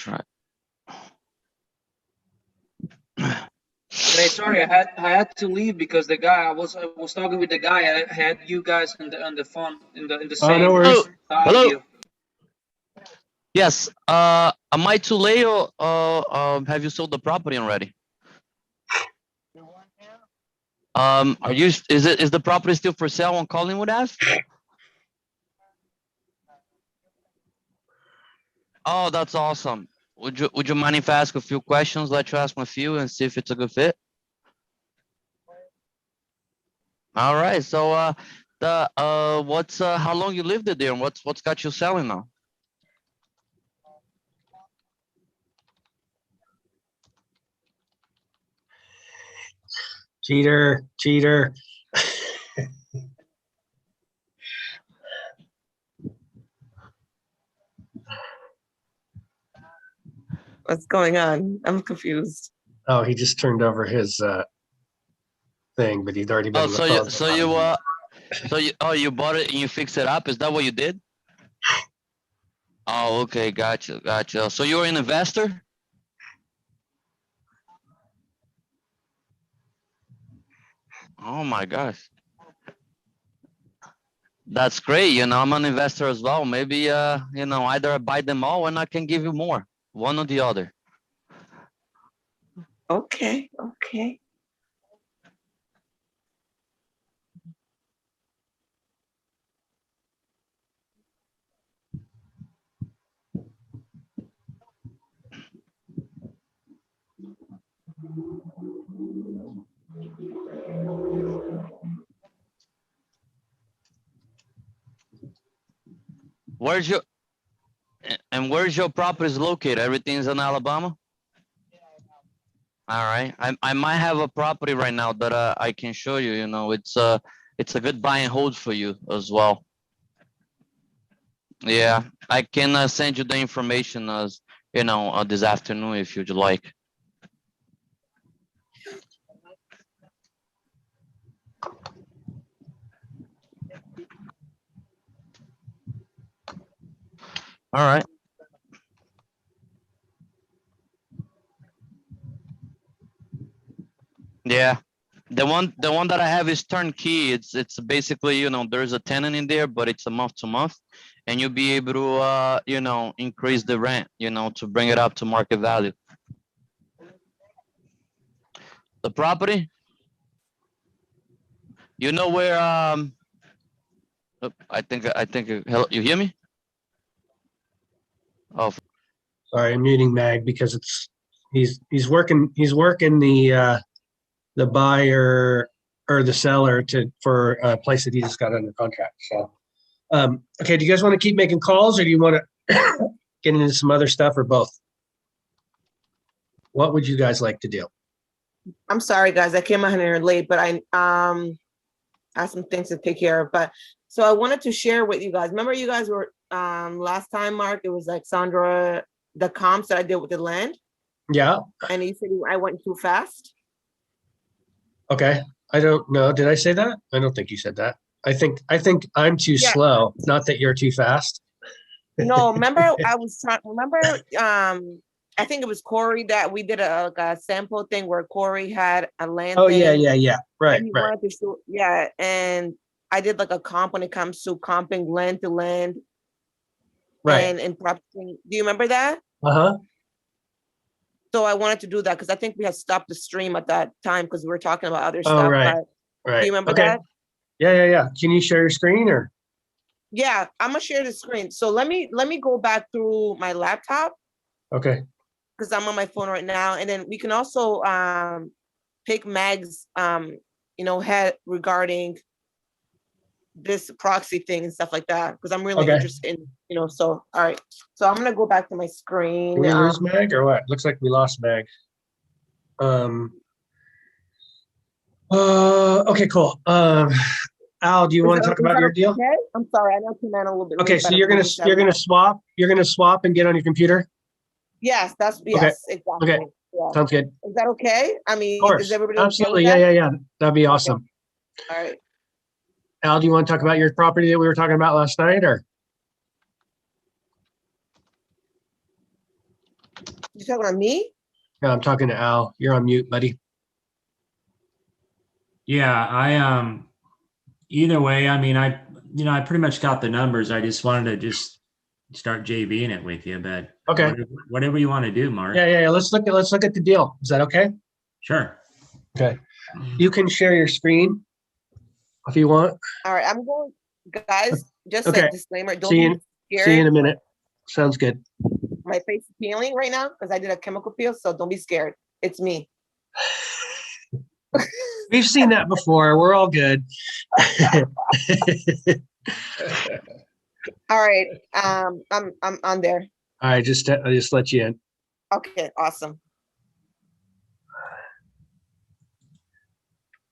try. Hey, sorry, I had to leave because the guy I was talking with the guy. I had you guys on the phone in the Oh, no same worries. Hello. view. Yes. Am I too late or have you sold the property already? Are you? Is the property still for sale on Collingwood Ave? Oh, that's awesome. Would you mind if I ask a few questions? Let you ask a few and see if it's a good fit. All right. So what's how long you lived there and what's got you selling now? Cheater, cheater. What's going on? I'm confused. Oh, he just turned over his thing, but he'd already been. Oh, you bought it and you fixed it up? Is that what you did? Oh, okay, gotcha. So you're an investor? Oh my gosh. That's great. You know, I'm an investor as well. Maybe you know, either I buy them all and I can give you more, one or the other. Okay. Where's your properties located? Everything's in Alabama? All right. I might have a property right now that I can show you. You know, it's a good buy and hold for you as well. Yeah, I can send you the information as you know this afternoon if you'd like. All right. Yeah. The one that I have is turnkey. It's basically, you know, there's a tenant in there, but it's a month to month, and you'll be able to you know, increase the rent, you know, to bring it up to market value. The property, you know where I think hello, you hear me? Oh, Sorry, I'm muting Mag because he's working the buyer or the seller for a place that he just got under contract. So okay, do you guys want to keep making calls or do you want to get into some other stuff or both? What would you guys like to do? I'm sorry, guys. I came out here late, but I have some things to take care of. But so I wanted to share with you guys. Remember, you guys were last time, Mark. It was like Sandra, the comps that I did with the land. Yeah. And you said I went too fast. Okay. I don't know. Did I say that? I don't think you said that. I think I'm too slow, not that you're too fast. No, remember I was trying. Remember, I think it was Corey that we did a sample thing where Corey had a land. Oh thing, yeah. Right. and he wanted to show, and I did like a comp when it comes to comping land to land. Right. And property. Do you remember that? Uh-huh. So I wanted to do that because I think we had stopped the stream at that time because we were talking about other Oh, stuff. right. But Right. do you remember Okay. that? Yeah. Can you share your screen or? Yeah, I'm gonna share the screen. So let me go back through my laptop. Okay. Because I'm on my phone right now, and then we can also pick Mag's head regarding this proxy thing and stuff like that because I'm really interested in so all right, so I'm gonna go back to my screen. Did we lose Mag or what? Looks like we lost Mag. Okay, cool. Al, do you want to talk about your deal? Okay? I'm sorry, I know you meant a little bit. Okay, so you're gonna swap and get on your computer. Yes, exactly. Okay. Yeah. Sounds good. Is that okay? I mean, of course. Is everybody absolutely? Okay with Yeah. That'd be awesome. Okay. All right. Al, do you want to talk about your property that we were talking about last night, or? You talking about me? No, I'm talking to Al. You're on mute, buddy. Yeah, either way, I mean, I pretty much got the numbers. I just wanted to just start JVing it with you, but Okay. whatever you want to do, Mark. Yeah. Let's look at the deal. Is that okay? Sure. Okay. You can share your screen if you want. All right, I'm going, guys, just Okay. a disclaimer, don't See you, be see you in scared. a minute. Sounds good. My face is peeling right now because I did a chemical peel, so don't be scared. It's me. We've seen that before. We're all good. All right, I'm on there. I just let you in. Okay, awesome.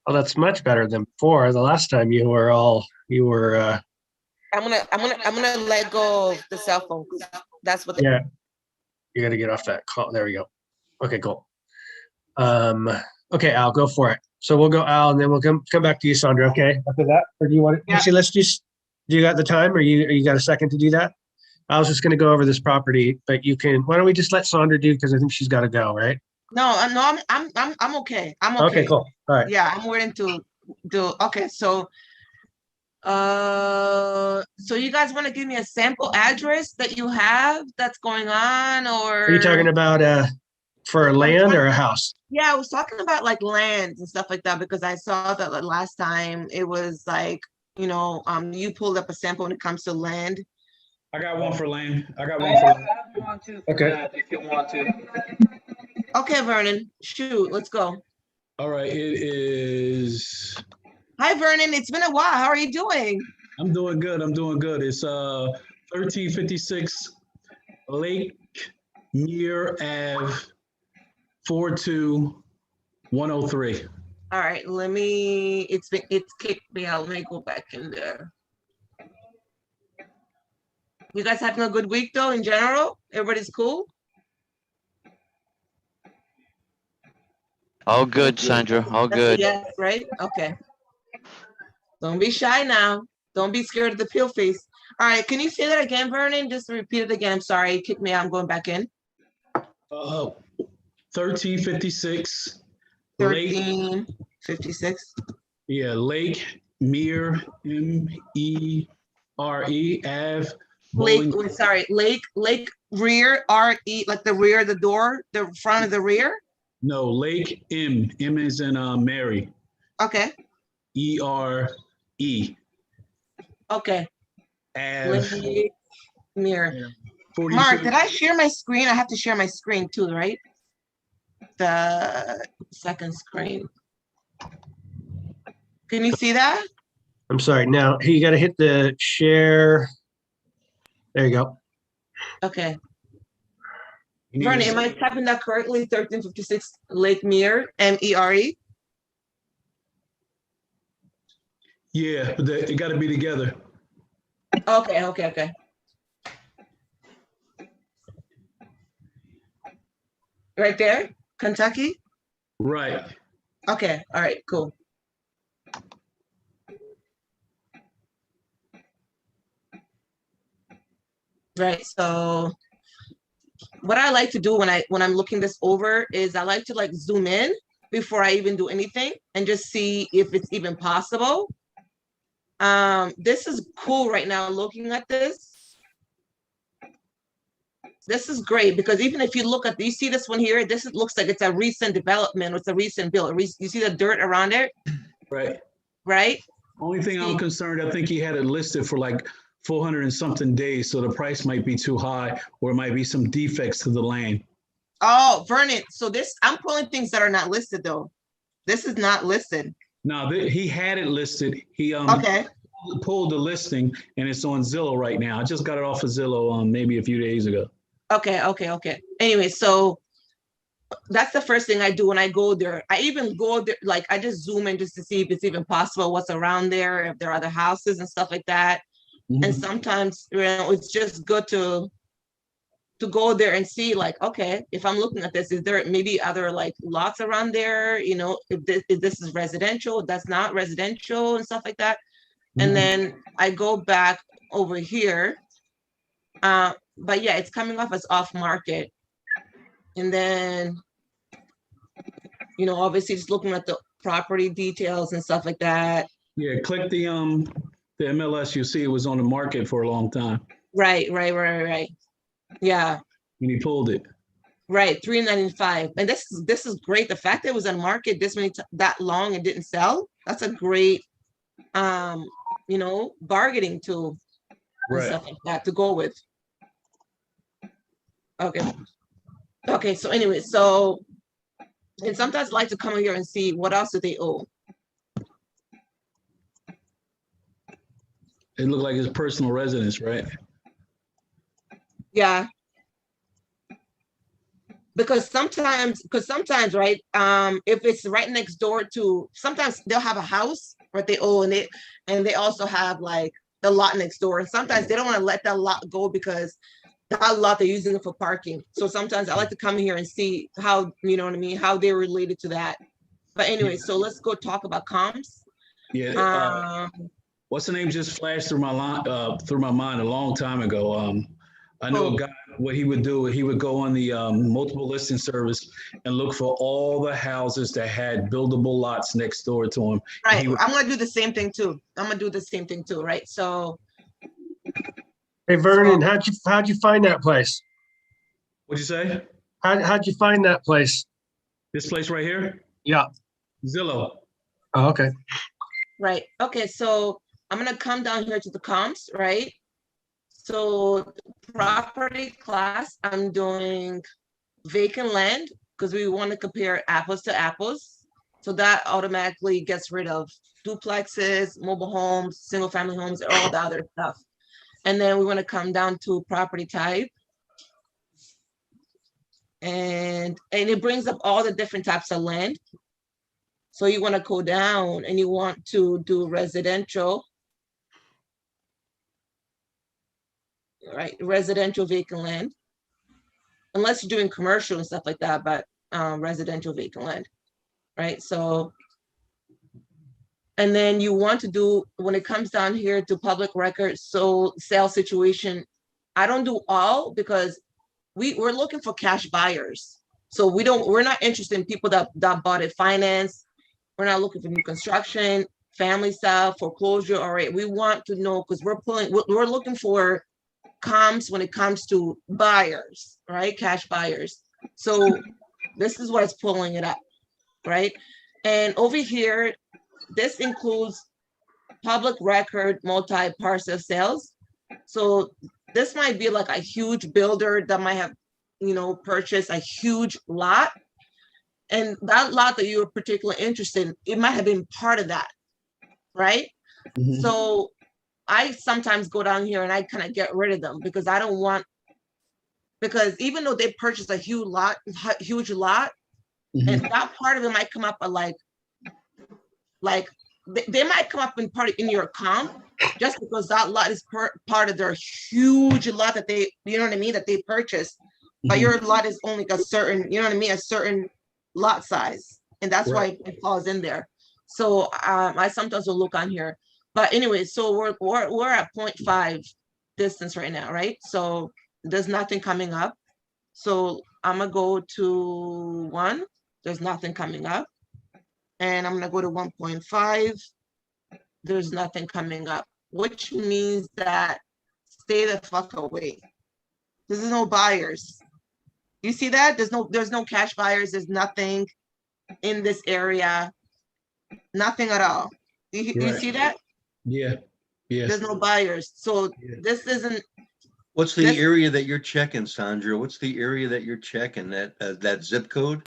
Oh, that's much better than before. The last time you were. I'm gonna let go of the cell phone. 'Cause that's what. Yeah. You got to get off that call. There we go. Okay, cool. Okay, Al, go for it. So we'll go Al, and then we'll come back to you, Sandra. Okay, after that, or do you want? Yeah. Actually, let's just. Do you got the time, or you got a second to do that? I was just going to go over this property, but you can. Why don't we just let Sandra do? Because I think she's got to go, right? No, I'm okay. I'm okay. Okay, cool. All right. Yeah, I'm willing to do. Okay, so you guys want to give me a sample address that you have that's going on, or Are you talking about for a land or a house? Yeah, I was talking about like lands and stuff like that because I saw that like, last time it was like, you pulled up a sample when it comes to land. I got one for land. I got I one for have land. one too. Okay. If you want to. Okay, Vernon, shoot, let's go. All right, it is. Hi, Vernon. It's been a while. How are you doing? I'm doing good. It's 1356 Lake Muir Ave, 42103. All right, it's kicked me out. Let me go back in there. You guys having a good week though, in general? Everybody's cool? All good, Sandra. All good. Yes, right? Okay. Don't be shy now. Don't be scared of the peel face. All right, can you say that again, Vernon? Just repeat it again. I'm sorry, you kicked me out. I'm going back in. 1356 Lake. 1356. Yeah, Lake Muir, Mere Ave. Lake rear RE, like the rear of the door, the front of the rear. No, Lake M. M is in Mary. Okay. ERE. Okay. Ave. Lake Mirror. 46. Mark, did I share my screen? I have to share my screen too, right? The second screen. Can you see that? I'm sorry. Now you got to hit the share. There you go. Okay. You need Vernon, to- am I typing that correctly? 1356 Lake Mere, MERE? Yeah, but it got to be together. Okay. Right there, Kentucky? Right. Okay, all right, cool. Right, so what I like to do when I'm looking this over is I like to like zoom in before I even do anything and just see if it's even possible. This is cool right now looking at this. This is great because even if you look at, you see this one here, looks like it's a recent development, it's a recent build. You see the dirt around it? Right. Right? Only thing I'm concerned, I think he had it listed for like 400 and something days, so the price might be too high, or it might be some defects to the land. Oh, Vernon, so I'm pulling things that are not listed though. This is not listed. No, he had it listed. He Okay. pulled the listing and it's on Zillow right now. I just got it off of Zillow maybe a few days ago. Okay. Anyway, so that's the first thing I do when I go there. I even go there, like I just zoom in just to see if it's even possible what's around there, if there are other houses and stuff like that. Mhm. And sometimes, it's just good to go there and see like, okay, if I'm looking at this, is there maybe other like lots around there, if this is residential, that's not residential and stuff like that. And then I go back over here. But yeah, it's coming off as off market. And then, you know, obviously just looking at the property details and stuff like that. Yeah, click the MLS, you see it was on the market for a long time, Right. Yeah, and he pulled it. right. 395. And this is great. The fact that it was on market this that long and didn't sell, that's a great you know, bargaining tool and Right. stuff like that to go with. Okay, so anyway, so and sometimes I like to come here and see what else do they owe. It looked like his personal residence, right? Yeah. Because sometimes, right, if it's right next door to, sometimes they'll have a house what they owe, and they also have like the lot next door. And sometimes they don't want to let that lot go because that lot they're using it for parking. So sometimes I like to come here and see how, you know what I mean, how they're related to that. But anyway, so let's go talk about comps. Yeah. What's the name just flashed through my mind a long time ago. I know a guy, what he would do, he would go on the multiple listing service and look for all the houses that had buildable lots next door to him. Right. I'm going to do the same thing too. Right. So. Hey, Vernon, how'd you find that place? What'd you say? How'd you find that place? This place right here? Yeah. Zillow. Oh, okay. Right. Okay. So I'm going to come down here to the comps, right? So property class, I'm doing vacant land because we want to compare apples to apples. So that automatically gets rid of duplexes, mobile homes, single family homes, all the other stuff. And then we want to come down to property type. And it brings up all the different types of land. So you want to go down and you want to do residential. Right, residential vacant land, unless you're doing commercial and stuff like that, but residential vacant land, right? So, and then you want to do, when it comes down here to public records, so sale situation, I don't do all because we're looking for cash buyers. So we're not interested in people that bought it finance. We're not looking for new construction, family stuff, foreclosure. All right, we want to know because we're looking for comps when it comes to buyers, right? Cash buyers. So this is what's pulling it up, right? And over here, this includes public record multi-parcel sales. So this might be like a huge builder that might have, you know, purchased a huge lot. And that lot that you were particularly interested in, it might have been part of that, right? Mm-hmm. So I sometimes go down here and I kind of get rid of them because I don't want, because even though they purchased a huge lot, mm-hmm. and that part of it might come up like they might come up in your comp just because that lot is part of their huge lot that they, you know what I mean, that they purchased, mm-hmm. but your lot is only a certain, you know what I mean, a certain lot size, and that's right. Why it falls in there. So I sometimes will look on here. But anyway, so we're at 0.5 distance right now, right? So there's nothing coming up. So I'm gonna go to 1. There's nothing coming up. And I'm gonna go to 1.5. There's nothing coming up, which means that stay the fuck away. There's no buyers. You see that? There's no cash buyers. There's nothing in this area. Nothing at all. You see that? Yeah. Yes. There's no buyers. So this isn't. What's the area that you're checking, Sandra? What's the area that you're checking? That zip code?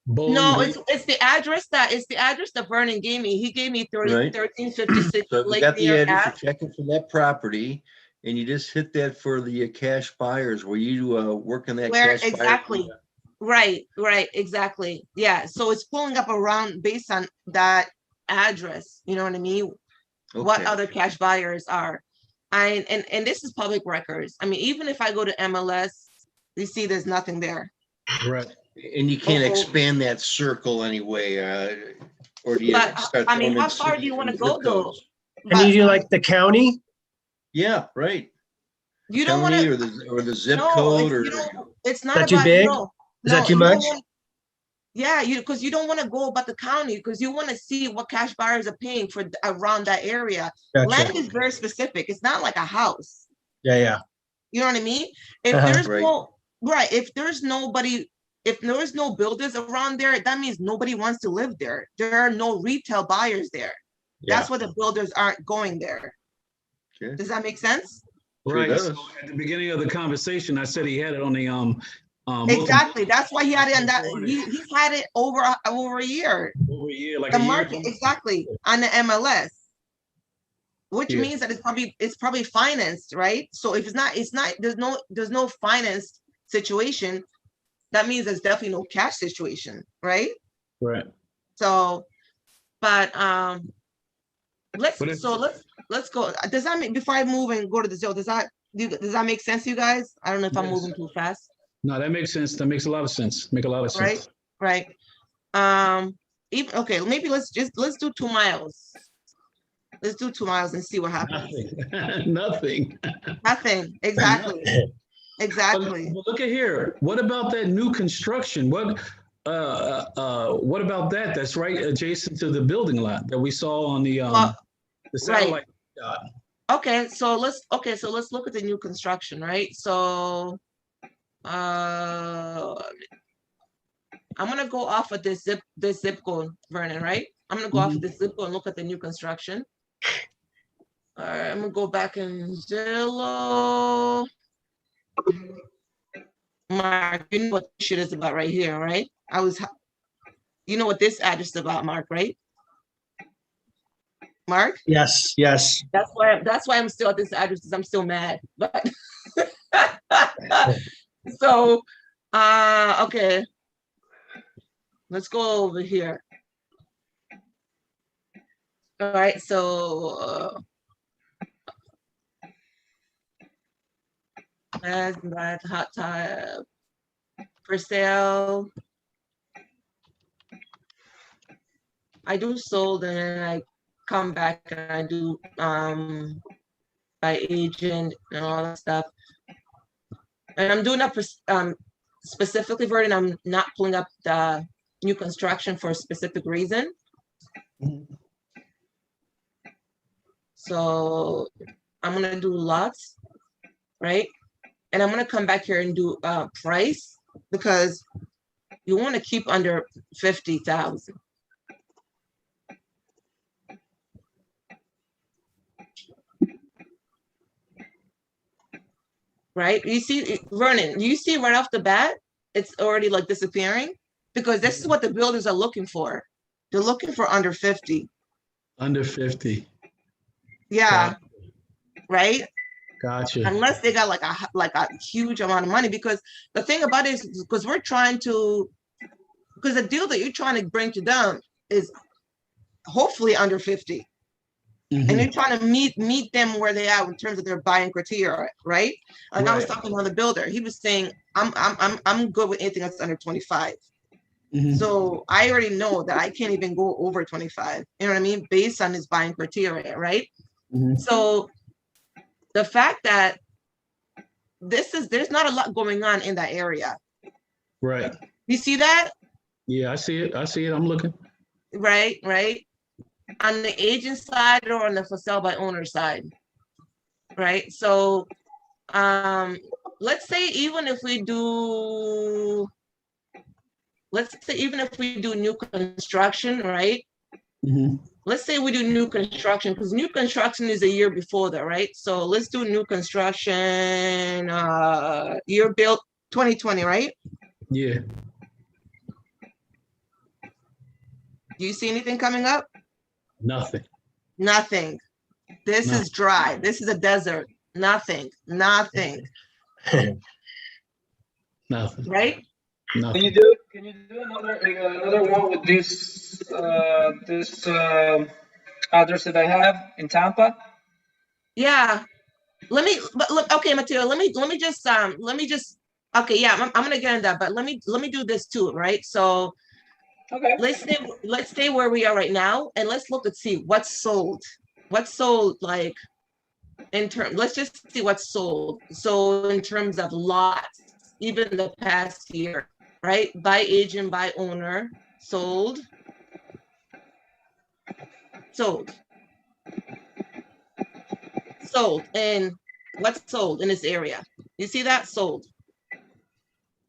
No, it's the address that Vernon gave me. He gave me 1356. So if you got the address, you're checking for that property, and you just hit that for the cash buyers. Were you working that cash exactly? Right, exactly. Yeah. So it's pulling up around based on that address. You know what I mean? Okay. What other cash buyers are? And this is public records. I mean, even if I go to MLS, you see there's nothing there. Right. And you can't expand that circle anyway, or do you start? I mean, how far do you want to go though? Can you do like the county? Yeah, right. You don't want to, or the zip code, or it's not that too big. Is that No, too you don't much? want, yeah, because you don't want to go about the county, because you want to see what cash buyers are paying for around that area. Gotcha. Land is very specific. It's not like a house. Yeah, yeah. You know what I mean? If Uh-huh. there's Right. no, right, if there's nobody, if there is no builders around there, that means nobody wants to live there. There are no retail buyers there. Yeah. That's why the builders aren't going there. Okay. Does that make sense? Sure Right. does. So at the beginning of the conversation, I said he had it on the Exactly. That's why he had it on that. Over He's had it over a year. a year, like The a year. market, exactly, on the MLS, which Yeah. means that it's probably financed, right? So if it's not, there's no financed situation. That means there's definitely no cash situation, right? Right. So, but But if- let's go. Does that make, before I move and go to the Zillow, does that make sense to you guys? I don't know if I'm Yes. moving too fast, No, that makes sense. That makes a lot of sense. Make a lot of sense. right? Even okay, maybe let's do 2 miles. Let's do 2 miles and see what happens. Nothing. Nothing. Nothing. Exactly. Exactly. But look at here. What about that new construction? What about that? That's right adjacent to the building lot that we saw on the satellite. Okay, so let's look at the new construction, right? So I'm gonna go off of this zip code, Vernon, right? I'm gonna go off of this zip code and look at the new construction. All right, I'm gonna go back in Zillow. Mark, you know what this shit is about right here, right? You know what this address is about, Mark, right? Mark? Yes, yes. That's why I'm still at this address, because I'm still mad. But so okay. Let's go over here. All right, so that hot tub for sale. I do sold and then I come back and I do by agent and all that stuff. And I'm doing that for specifically, Vernon, I'm not pulling up the new construction for a specific reason. So I'm gonna do lots, right? And I'm gonna come back here and do price, because you want to keep under 50,000. Right? You see, Vernon, you see right off the bat, it's already like disappearing, because this is what the builders are looking for. They're looking for under 50. Under 50. Yeah. Right? Gotcha. Unless they got like a huge amount of money, because the thing about it is, because the deal that you're trying to bring to them is hopefully under 50. And you're trying to meet them where they are in terms of their buying criteria, right? Like I was talking to the builder, he was saying, I'm good with anything that's under 25. So I already know that I can't even go over 25. You know what I mean? Based on his buying criteria, right? So the fact that there's not a lot going on in that area. Right. You see that? Yeah, I see it. I'm looking. Right. On the agent side or on the for sale by owner side, right? So let's say even if we do new construction, right? Let's say we do new construction, because new construction is a year before that, right? So let's do new construction, year built 2020, right? Yeah. Do you see anything coming up? Nothing. This is dry. This is a desert. Nothing. Nothing. Right? Nothing. Can you do another one with this address that I have in Tampa? Yeah. Okay, Mateo, let me just okay, yeah, I'm gonna get into that, but let me do this too, right? So okay, let's stay where we are right now, and let's look and see what's sold. Like let's just see what's sold. So in terms of lots, even the past year, right? By agent, by owner, sold. Sold. Sold. And what's sold in this area? You see that? Sold.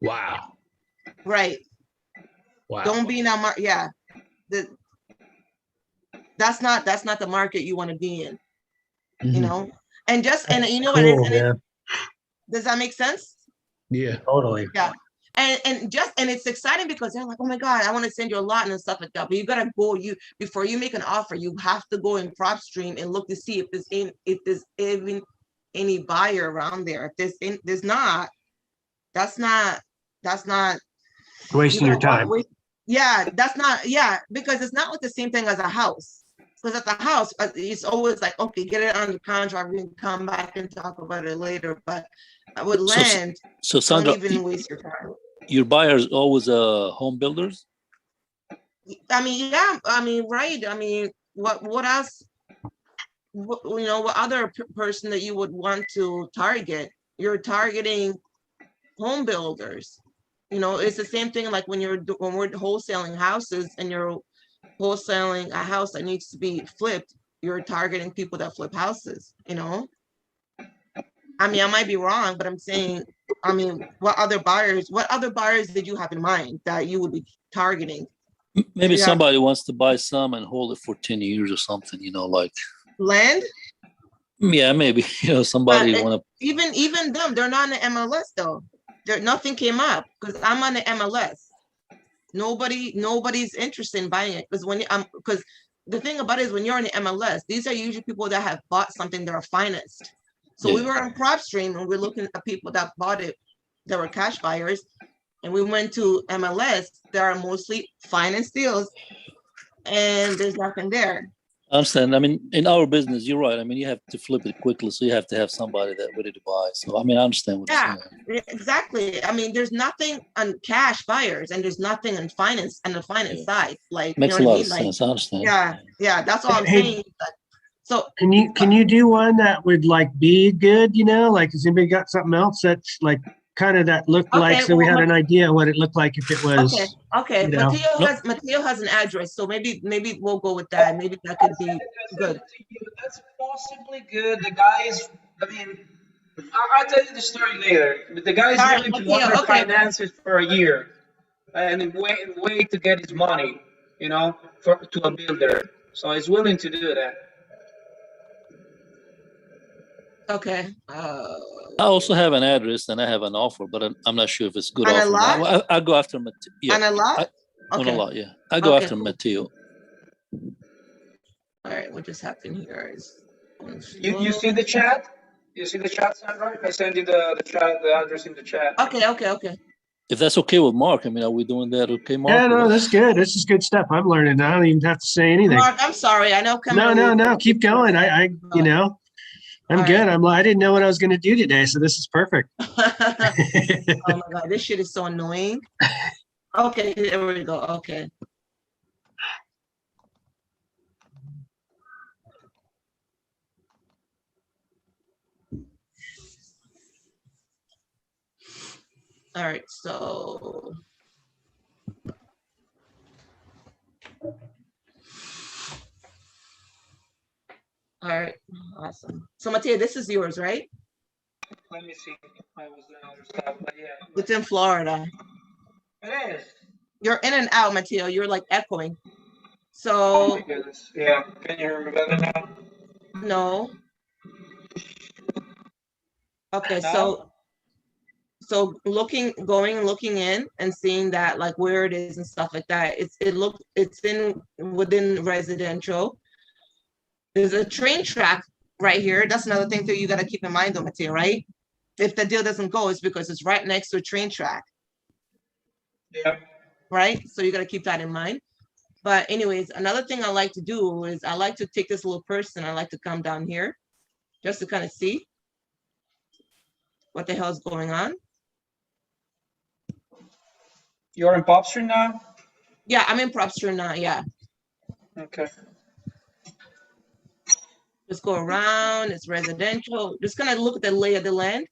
Wow. Right. Wow. Don't be in that market. Yeah. That's not the market you want to be in. Mhm. You know? And you know Cool, what? man. Does that make sense? Yeah. Totally. Yeah. And it's exciting because they're like, oh my God, I want to send you a lot and stuff like that. But you gotta go, before you make an offer, you have to go in PropStream and look to see if there's even any buyer around there. If there's not, that's not Wasting your time. yeah, that's not, yeah, because it's not like the same thing as a house. Because at the house, it's always like, okay, get it under contract, we can come back and talk about it later. But with land, So don't Sandra, even waste your time. your buyers always home builders? I mean, yeah, I mean, right. I mean, what else? What other person that you would want to target? You're targeting home builders. It's the same thing like when we're wholesaling houses and you're wholesaling a house that needs to be flipped, you're targeting people that flip houses, I mean, I might be wrong, but I'm saying, I mean, what other buyers did you have in mind that you would be targeting? Maybe Yeah. somebody wants to buy some and hold it for 10 years or something, like. Land? Yeah, maybe, somebody want to. Even them, they're not on the MLS though. Nothing came up because I'm on the MLS. Nobody's interested in buying it because the thing about it is when you're on the MLS, these are usually people that have bought something that are financed. So we were on PropStream and we're looking at people that bought it, that were cash buyers, and we went to MLS. There are mostly finance deals, and there's nothing there. I understand. I mean, in our business, you're right. I mean, you have to flip it quickly, so you have to have somebody that's ready to buy. So, I mean, I understand what you're saying. Exactly. I mean, there's nothing on cash buyers, and there's nothing on the finance side. Like, Makes a lot of sense. I understand. Yeah. That's all I'm saying. So can you do one that would like be good? Like, has anybody got something else that's like kind of that looked like, so we had an idea what it looked like if it was. Okay. Mateo has an address, so maybe we'll go with that. Maybe that could be good. That's possibly good. The guy is, I mean, I'll tell you the story later. But the guy is willing to underfinance it for a year and wait to get his money, to a builder. So he's willing to do that. Okay. I also have an address and I have an offer, but I'm not sure if it's good on offer. A lot? I go after Mateo. Yeah, on a lot? On a lot, yeah. I go after Mateo. All right, what just happened here is you see the chat? You see the chat, Sandra? I sent you the chat, the address in the chat. Okay. If that's okay with Mark, I mean, are we doing that okay, Mark? Yeah, no, that's good. This is good stuff. I'm learning. I don't even have to say anything. Mark, I'm sorry. I know. No. Keep going. I'm good. I didn't know what I was going to do today, so this is perfect. Oh my God, this shit is so annoying. Okay, there we go. Okay. All right, so. All right, awesome. So Mateo, this is yours, right? Let me see. I was doing other stuff, but yeah. It's in Florida. It is. You're in and out, Mateo. You're like echoing. So. Oh my goodness. Yeah. Can you hear me better now? No. Okay, now? so looking in and seeing that like where it is and stuff like that. It's within residential. There's a train track right here. That's another thing that you got to keep in mind though, Mateo, right? If the deal doesn't go, it's because it's right next to a train track. Yeah. Right? So you got to keep that in mind. But anyways, another thing I like to do is I like to take this little person. I like to come down here just to kind of see what the hell is going on. You're in PropStream now? Yeah, I'm in PropStream now, yeah. Okay. Just go around, it's residential. Just gonna look at the lay of the land.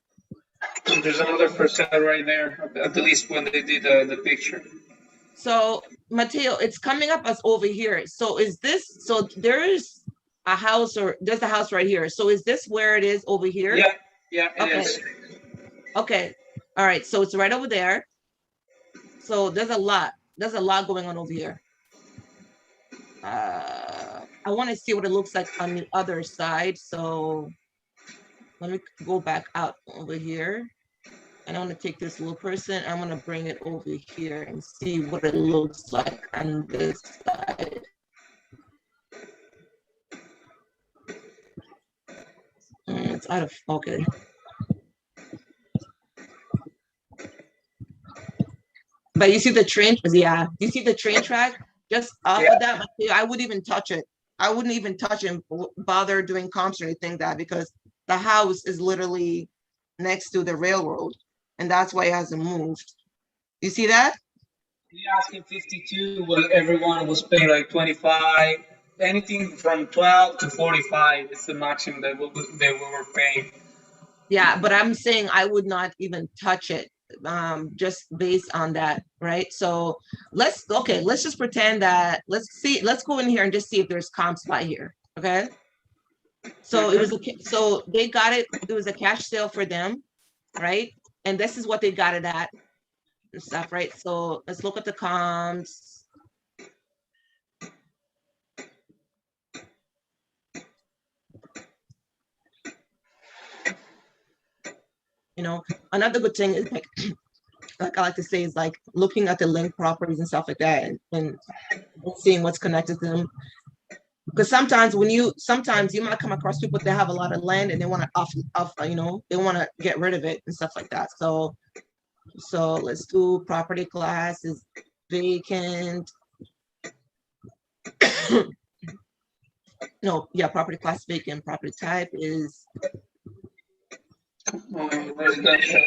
There's another for sale right there, at least when they did the picture. So Mateo, it's coming up as over here. So is this, so there's a house, or there's a house right here. So is this where it is over here? Yeah, yeah, it Okay. is. Okay. All right. So it's right over there. So there's a lot going on over here. I want to see what it looks like on the other side. So let me go back out over here. And I want to take this little person. I'm going to bring it over here and see what it looks like on this side. It's out of focus. But you see the train, yeah. You see the train track? Just off of that, I wouldn't even touch it. I wouldn't even touch it and bother doing comps or anything like that, because the house is literally next to the railroad, and that's why it hasn't moved. You see that? You're asking 52, well, everyone was paying like 25. Anything from 12 to 45 is the maximum that we were paying. Yeah, but I'm saying I would not even touch it, just based on that, right? So let's just pretend that, let's go in here and just see if there's comps by here, okay? So it was so they got it was a cash sale for them, right? And this is what they got it at and stuff, right? So let's look at the comps. You know, another good thing is like I like to say is like looking at the link properties and stuff like that, and seeing what's connected to them. Because sometimes you might come across people that have a lot of land and they want to off, you know, they want to get rid of it and stuff like that. So let's do property class is vacant. No, yeah, property class vacant. Property type is residential.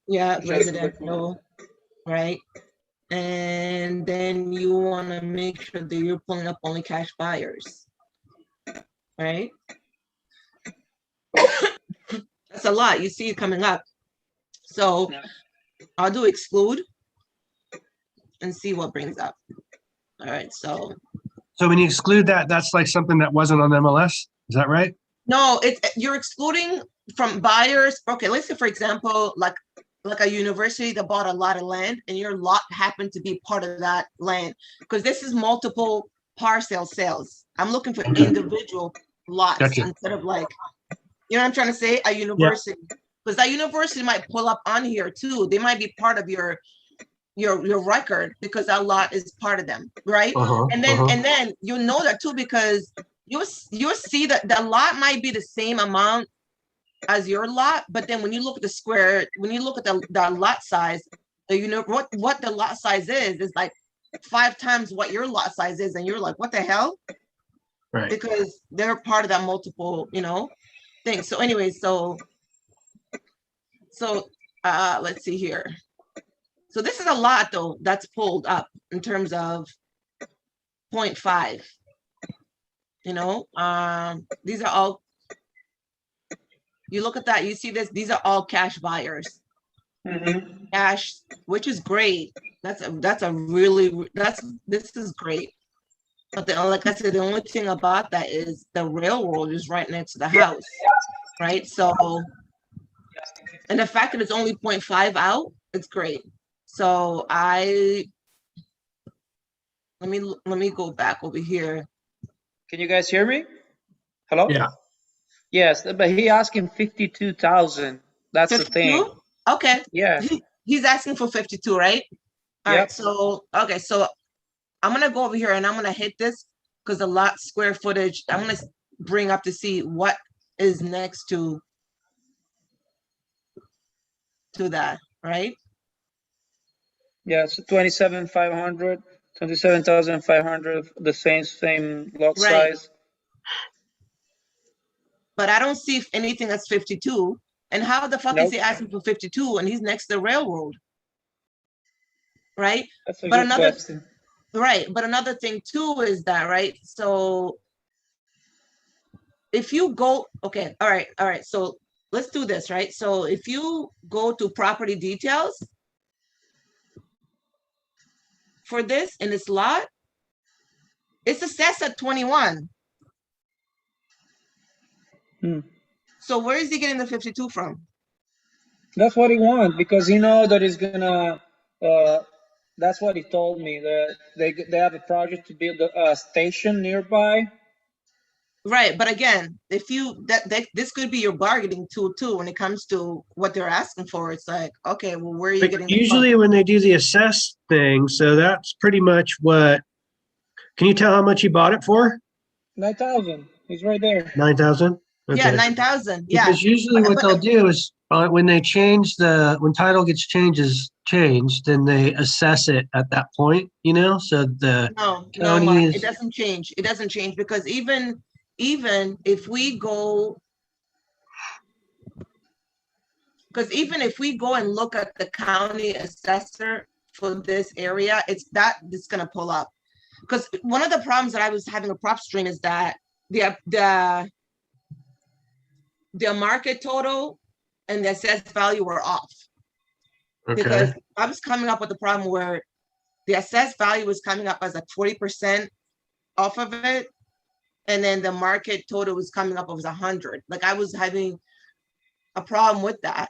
Yeah, residential, right? And then you want to make sure that you're pulling up only cash buyers, right? That's a lot. You see it coming up. So I'll do exclude and see what brings up. All right, so when you exclude that, that's like something that wasn't on MLS. Is that right? no, you're excluding from buyers. Okay, let's say for example, like a university that bought a lot of land and your lot happened to be part of that land, because this is multiple parcel sales. I'm looking for individual lots instead of like, you know what I'm trying to say? A university, because that university might pull up on here too. They might be part of your record because that lot is part of them, right? And then you know that too, because you'll see that the lot might be the same amount as your lot, but then when you look at the square, when you look at the lot size, you know what the lot size is like 5 times what your lot size is, and you're like, what the hell? Right. Because they're part of that multiple, you know, thing. So anyway, so let's see here. So this is a lot though that's pulled up in terms of 0.5. You know, these are all, you look at that, you see this, these are all cash buyers. Cash, which is great. This is great. But like I said, the only thing about that is the railroad is right next to the house, right? So, and the fact that it's only 0.5 out, it's great. So let me go back over here. Can you guys hear me? Hello? Yeah. Yes, but he asking 52,000. That's 52? The thing. Okay. Yeah. He's asking for 52, right? All right. So okay. So I'm gonna go over here and I'm gonna hit this because the lot square footage. I'm gonna bring up to see what is next to that, right? Yeah. So 27,500, 27,500. The same lot size. But I don't see anything that's 52. And how the fuck is he asking for 52 and he's next to the railroad? Right? That's a good question. Right. But another thing too is that, right? So if you go, okay, all right. So let's do this, right? So if you go to property details for this in this lot, it's assessed at 21. So where is he getting the 52 from? That's what he wants because he know that he's gonna. That's what he told me, that they have a project to build a station nearby. Right, but again, if you that this could be your bargaining tool too when it comes to what they're asking for. It's like, okay, well, where are you But getting? usually when they do the assess thing, so that's pretty much what. Can you tell how much he bought it for? 9,000. He's right there. 9,000. Yeah, 9,000. Yeah, Because usually what they'll do is when they change when title gets changed, then they assess it at that point, so the no, county Mark, is. it doesn't change. It doesn't change because even if we go, and look at the county assessor for this area, it's gonna pull up. Because one of the problems that I was having a prop stream is that the market total and the assessed value were off. Okay. Because I was coming up with a problem where the assessed value was coming up as a 40% off of it, and then the market total was coming up as 100. Like I was having a problem with that.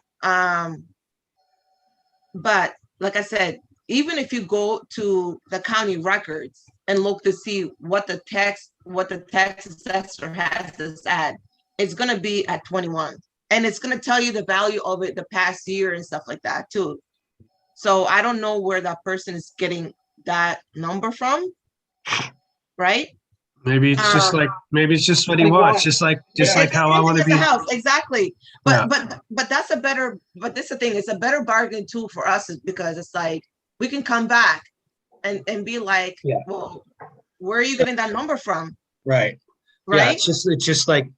But like I said, even if you go to the county records and look to see what the tax assessor has this at, it's gonna be at 21. And it's gonna tell you the value of it the past year and stuff like that too. So I don't know where that person is getting that number from, right? Maybe it's just what he wants, just like how I want to be. The house, exactly. But that's but this is the thing, it's a better bargaining tool for us because it's like we can come back and be like, well, where are you getting that number from? Right. Yeah, it's just like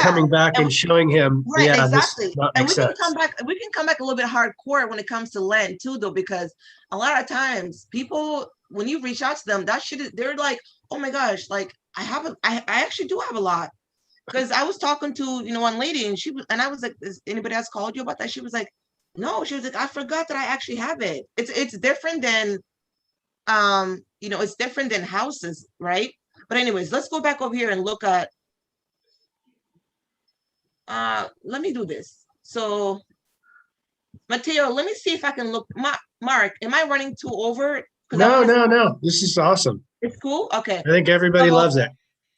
coming back and showing him. Right, exactly. And we can come back a little bit hardcore when it comes to land too, though, because a lot of times people, when you reach out to them, they're like, oh my gosh, like I actually do have a lot. Because I was talking to, one lady and I was like, has anybody else called you about that? She was like, no, she was like, I forgot that I actually have it. It's different than, it's different than houses, right? But anyways, let's go back over here and look at, let me do this. So, Mateo, let me see if I can look. Mark, am I running too over? No. This is awesome. It's cool? Okay. I think everybody loves it.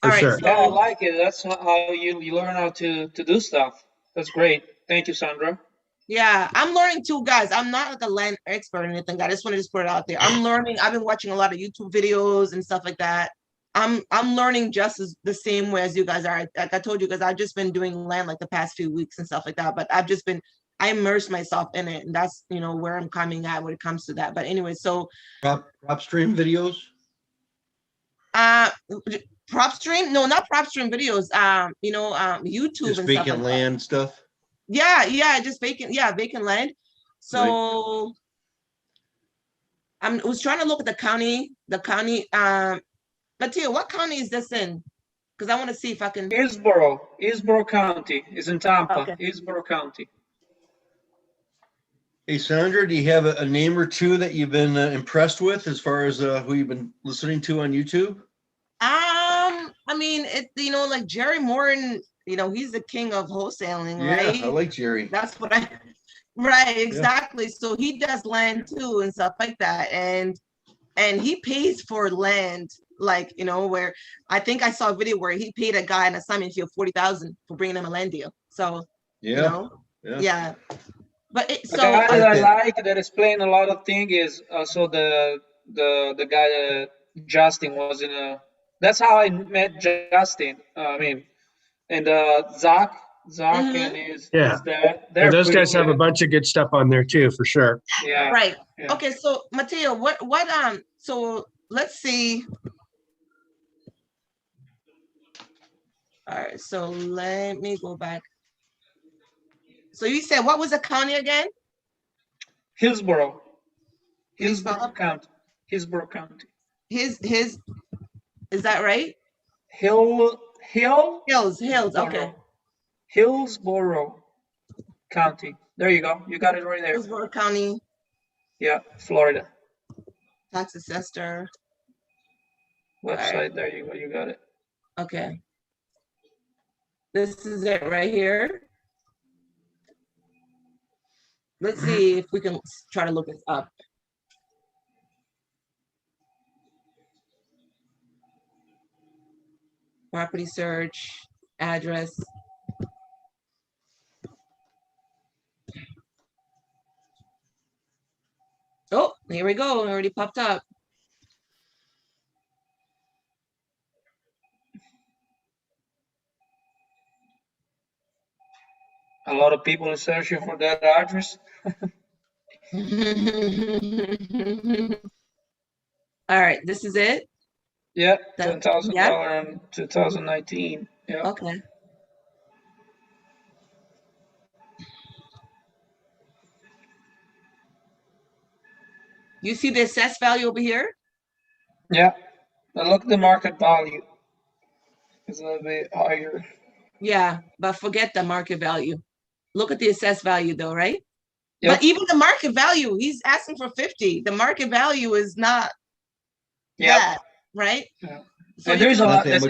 For sure. Yeah, I like it. That's how you learn how to do stuff. That's great. Thank you, Sandra. Yeah, I'm learning too, guys. I'm not like a land expert or anything. I just want to just put it out there. I'm learning. I've been watching a lot of YouTube videos and stuff like that. I'm learning just the same way as you guys are. Like I told you guys, I've just been doing land like the past few weeks and stuff like that. But I immersed myself in it, and that's where I'm coming at when it comes to that. But anyway, so prop stream videos. Prop stream? No, not prop stream videos. YouTube just and vacant stuff like land that. stuff. Yeah, just vacant land. So I was trying to look at the county. Mateo, what county is this in? Because I want to see if I can. Hillsborough County is in Tampa. Okay. Hillsborough County. Hey, Sandra, do you have a name or two that you've been impressed with as far as who you've been listening to on YouTube? I mean, like Jerry Morton, he's the king of wholesaling, right? Yeah, I like Jerry. That's what right, exactly. Yeah. So he does land too and stuff like that. And he pays for land, like, where I think I saw a video where he paid a guy an assignment fee of $40,000 for bringing him a land deal. So, yeah. But the guy that I like that explain a lot of things is also the guy Justin was in a. That's how I met Justin. And Zach and his dad. Those guys have a bunch of good stuff on there too, for sure. Yeah. Right. Yeah. Okay. So Mateo, what so let's see. All right. So let me go back. So you said what was the county again? Hillsborough County. Hillsborough County. His is that right? Hills. Okay. Hillsborough. County. There you go. You got it right there. Hillsborough County, Yeah, Florida. tax assessor. Website. Right. There you go. You got it. Okay. This is it right here. Let's see if we can try to look this up. Property search, address. Oh, here we go. It already popped up. A lot of people are searching for that address. All right, this is it. Yeah, $10,000 in 2019. Yeah. Okay. You see the assessed value over here? Yeah. Now look at the market value. It's a little bit higher. Yeah, but forget the market value. Look at the assessed value though, right? Yep. But even the market value, he's asking for 50. The market value is not that, right? Yeah. So and there's a lot. Not that much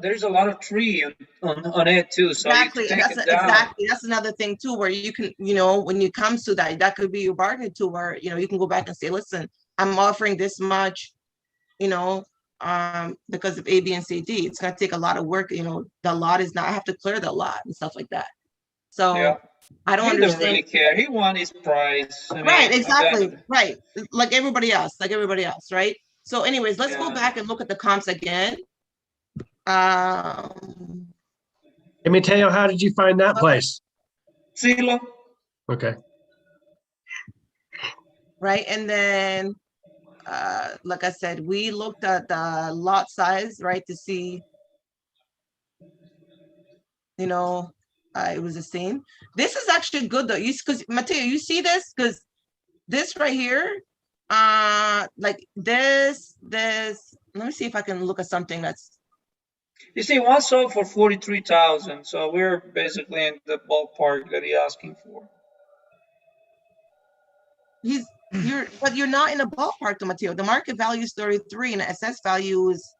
There's a lot of tree on it too. So exactly. you can take it down. Exactly. That's another thing too, where you can, when it comes to that, that could be your bargain too, where you can go back and say, listen, I'm offering this much, because of A, B, and C, D. It's gonna take a lot of work. The lot is not. I have to clear the lot and stuff like that. So Yeah. I don't He understand. doesn't really care. He wants his price. Right. Exactly. Right. Like everybody else. Right. So, anyways, let's go Yeah. back and look at the comps again. Hey, Mateo, how did you find that place? Zillow. Okay. Right. And then, like I said, we looked at the lot size, right, to see, it was the same. This is actually good though. Because Mateo, you see this? Because this right here, like this, let me see if I can look at something that's. You see, one sold for 43,000. So we're basically in the ballpark that he's asking for. But you're not in a ballpark, Mateo. The market value is 33 and the assessed value is.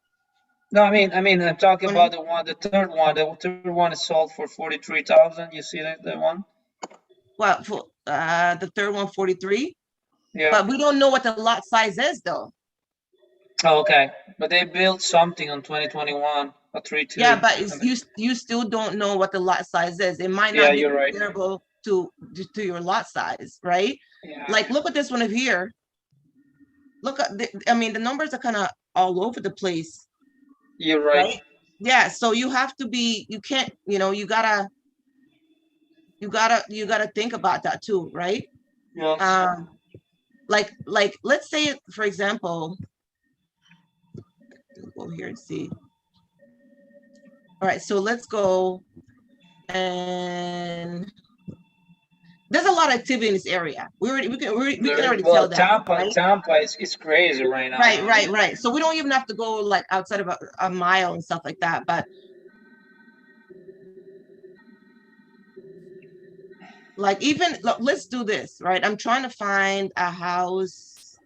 No, I mean, I'm talking about the third one. The third one is sold for 43,000. You see that one? Well, for the third one, 43. Yeah. But we don't know what the lot size is, though. Oh, okay, but they built something on 2021, a 3.2. Yeah, but you still don't know what the lot size is. It might not be comparable to your lot size, right? Yeah. Like, look at this one over here. Look at the numbers are kind of all over the place. You're right. Yeah, so you have to be. You can't. You gotta think about that too, right? Yeah. Like let's say, for example, go here and see. All right, so let's go, and there's a lot of activity in this area. We can already tell that. Tampa is crazy right now. Right. So we don't even have to go like outside of a mile and stuff like that. But like let's do this, right? I'm trying to find a house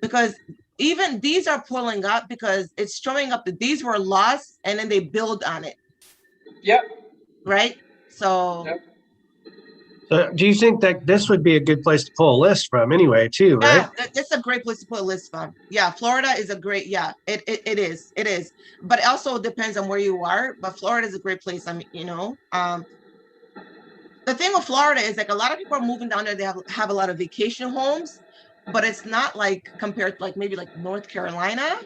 because even these are pulling up because it's showing up that these were lost and then they build on it. Yep. Right. So. Yep. So do you think that this would be a good place to pull a list from anyway, too, right? Yeah, it's a great place to pull a list from. Yeah, Florida is a great, it is. But it also depends on where you are. But Florida is a great place. The thing with Florida is like a lot of people are moving down there. They have a lot of vacation homes, but it's not like compared to like maybe like North Carolina,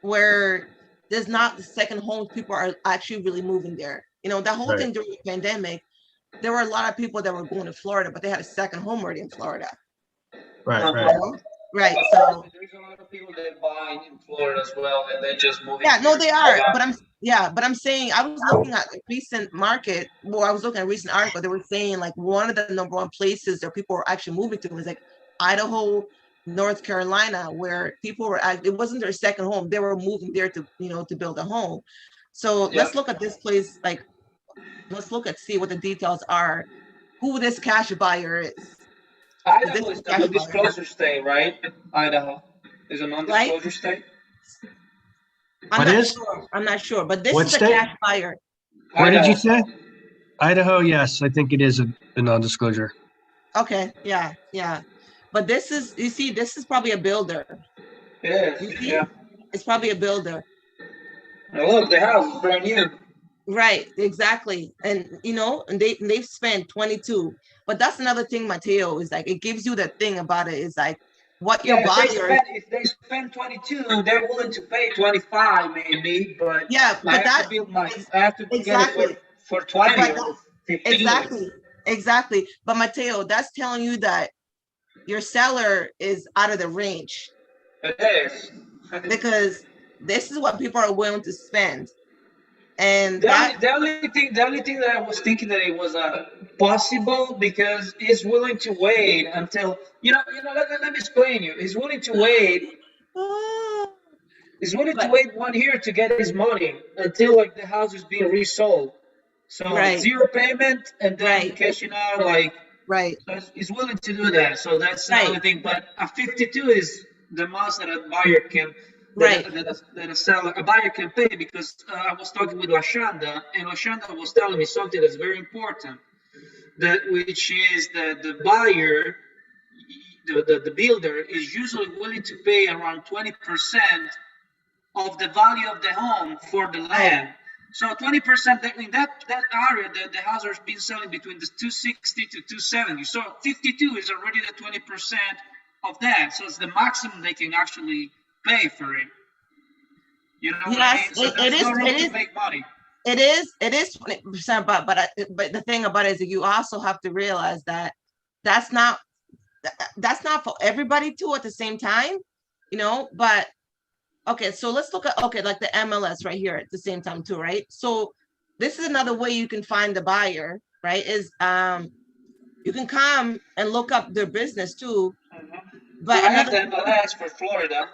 where there's not the second homes. People are actually really moving there. That whole thing during the pandemic. There were a lot of people that were going to Florida, but they had a second home already in Florida. Right. So there's a lot of people that buy in Florida as well, and they just move. Yeah, no, they are. But I'm saying I was looking at a recent market. Well, I was looking at a recent article. They were saying like one of the number one places that people were actually moving to was like Idaho, North Carolina, where people were. It wasn't their second home. They were moving there to to build a home. So let's look at this place like. Let's see what the details are. who this cash buyer is. Idaho is a non-disclosure state, right? Idaho is a non-disclosure state. I'm not sure, but this What is a state? cash buyer. What did you say? Idaho, yes, I think it is a non-disclosure. Okay, yeah. But this is, you see, this is probably a builder. It is, You see? yeah. It's probably a builder. Now look, the house is brand new. Right, exactly. And and they've spent 22. But that's another thing, Mateo, is like it gives you the thing about it is like what your buyer. If they spend 22, they're willing to pay 25 maybe, but yeah, but I have to get it for 20 or 15. Exactly. But Mateo, that's telling you that your seller is out of the range. It is. Because this is what people are willing to spend. And the only thing that I was thinking that it was possible because he's willing to wait until let me explain you. He's willing to wait. He's willing to wait 1 year to get his money until like the house is being resold. So 0 payment and then cashing out So he's willing to do that. So that's the only thing. But a 52 is the most that a buyer can. That a buyer can pay because I was talking with Lashanda, and Lashanda was telling me something that's very important, which is that the buyer, the builder, is usually willing to pay around 20% of the value of the home for the land. So 20% in that area, the house has been selling between the 260 to 270. So 52 is already the 20% of that. So it's the maximum they can actually pay for it. You know what I mean? So it is. To make money. It is 20%, but the thing about it is that you also have to realize that that's not for everybody too at the same time, but okay, so let's look at like the MLS right here at the same time too, right? So this is another way you can find the buyer, right? Is you can come and look up their business too. But I have the MLS for Florida.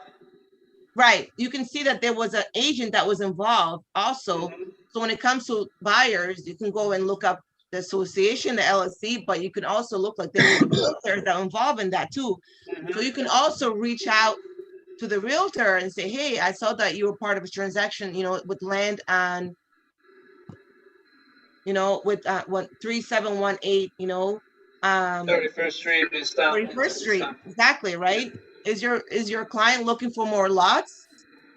Right. You can see that there was an agent that was involved also. So when it comes to buyers, you can go and look up the association, the LLC, but you can also look like the realtors that are involved in that too. So you can also reach out to the realtor and say, hey, I saw that you were part of a transaction, with land on, with 3718, 31st Street in Stockton. 31st Street, exactly, right? Is your client looking for more lots?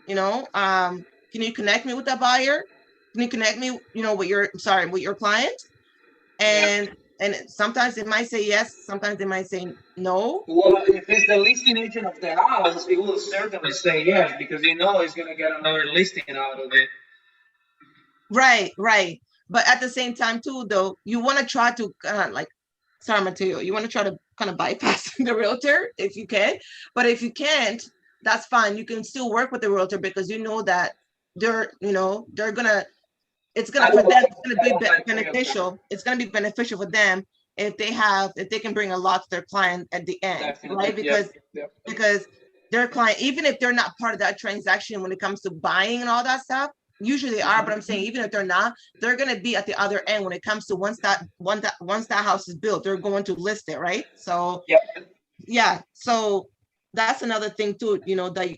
Can you connect me with that buyer? Can you connect me, with your client? And sometimes it might say yes, sometimes they might say no. Well, if it's the listing agent of the house, he will certainly say yes because he's going to get another listing out of it. Right. But at the same time too, though, you want to try to sorry, Mateo, you want to try to kind of bypass the realtor if you can, but if you can't, that's fine. You can still work with the realtor because that they're gonna, it's gonna for them, it's gonna be beneficial. It's gonna be beneficial for them if they can bring a lot to their client at the end. Definitely. Right? Because their client, even if they're not part of that transaction when it comes to buying and all that stuff, usually they are, but I'm saying even if they're not, they're going to be at the other end when it comes to once that house is built, they're going to list it, right? So yeah, so that's another thing too, that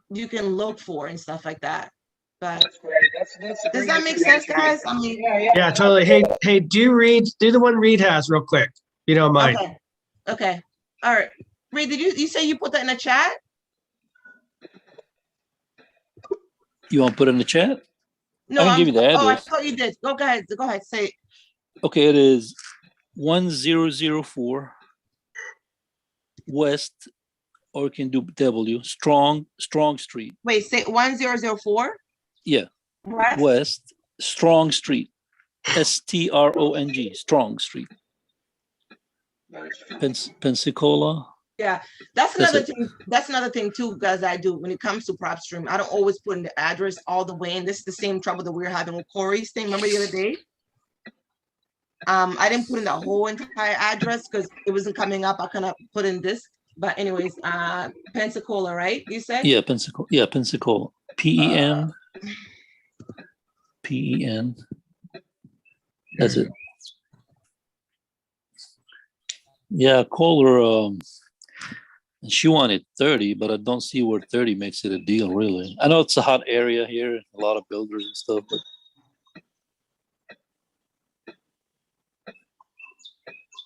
you can look for and stuff like that. But that's great. Does that make sense, guys? I mean, yeah, totally. Hey, do the one Reed has real quick, if you don't mind. Okay. All right. Reed, did you say you put that in the chat? You want to put it in the chat? No, I can give you the address. Oh, I thought you did. Go ahead. Say it. Okay, it is 1004 West, or you can do W, Strong Street. Wait, say 1004? Yeah. West Strong Street. STRONG, Strong Street. Pensacola. Yeah, that's another thing. That's another thing too, guys. I do when it comes to PropStream. I don't always put in the address all the way, and this is the same trouble that we were having with Corey's thing. Remember the other day? I didn't put in the whole entire address because it wasn't coming up. I kind of put in this, but anyways, Pensacola, right? You said? Yeah, Pensacola. PEN. That's it. Yeah, call her. And she wanted 30, but I don't see where 30 makes it a deal, really. I know it's a hot area here, a lot of builders and stuff, but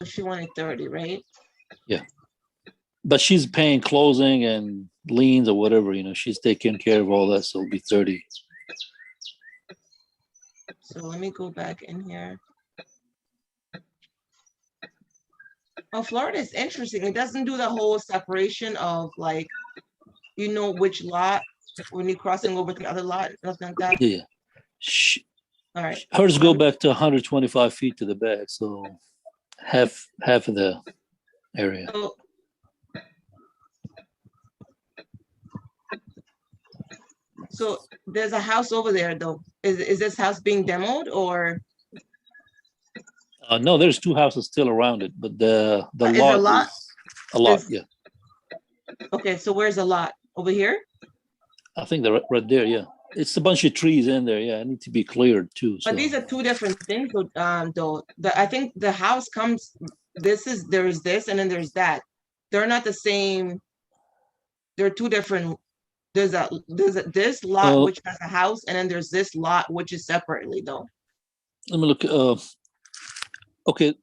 She wanted 30, right? yeah. But she's paying closing and liens or whatever, you know, she's taking care of all that, so it'll be 30. So let me go back in here. Oh, Florida is interesting. It doesn't do the whole separation of like, you know, which lot when you're crossing over to the other lot, nothing like that. Yeah. All right. Hers go back to 125 feet to the back, so half of the area. So there's a house over there though. Is this house being demoed or? No, there's two houses still around it, but the Is lot a lot? is a lot, Is- yeah. Okay, so where's the lot? Over here? I think they're right there, yeah. It's a bunch of trees in there, yeah. It need to be cleared too. So. But these are two different things, though. I think the house comes, there's this and then there's that. They're not the same. They're two different. There's this lot which has a house, and then there's this lot which is separately though. Let me look. Okay,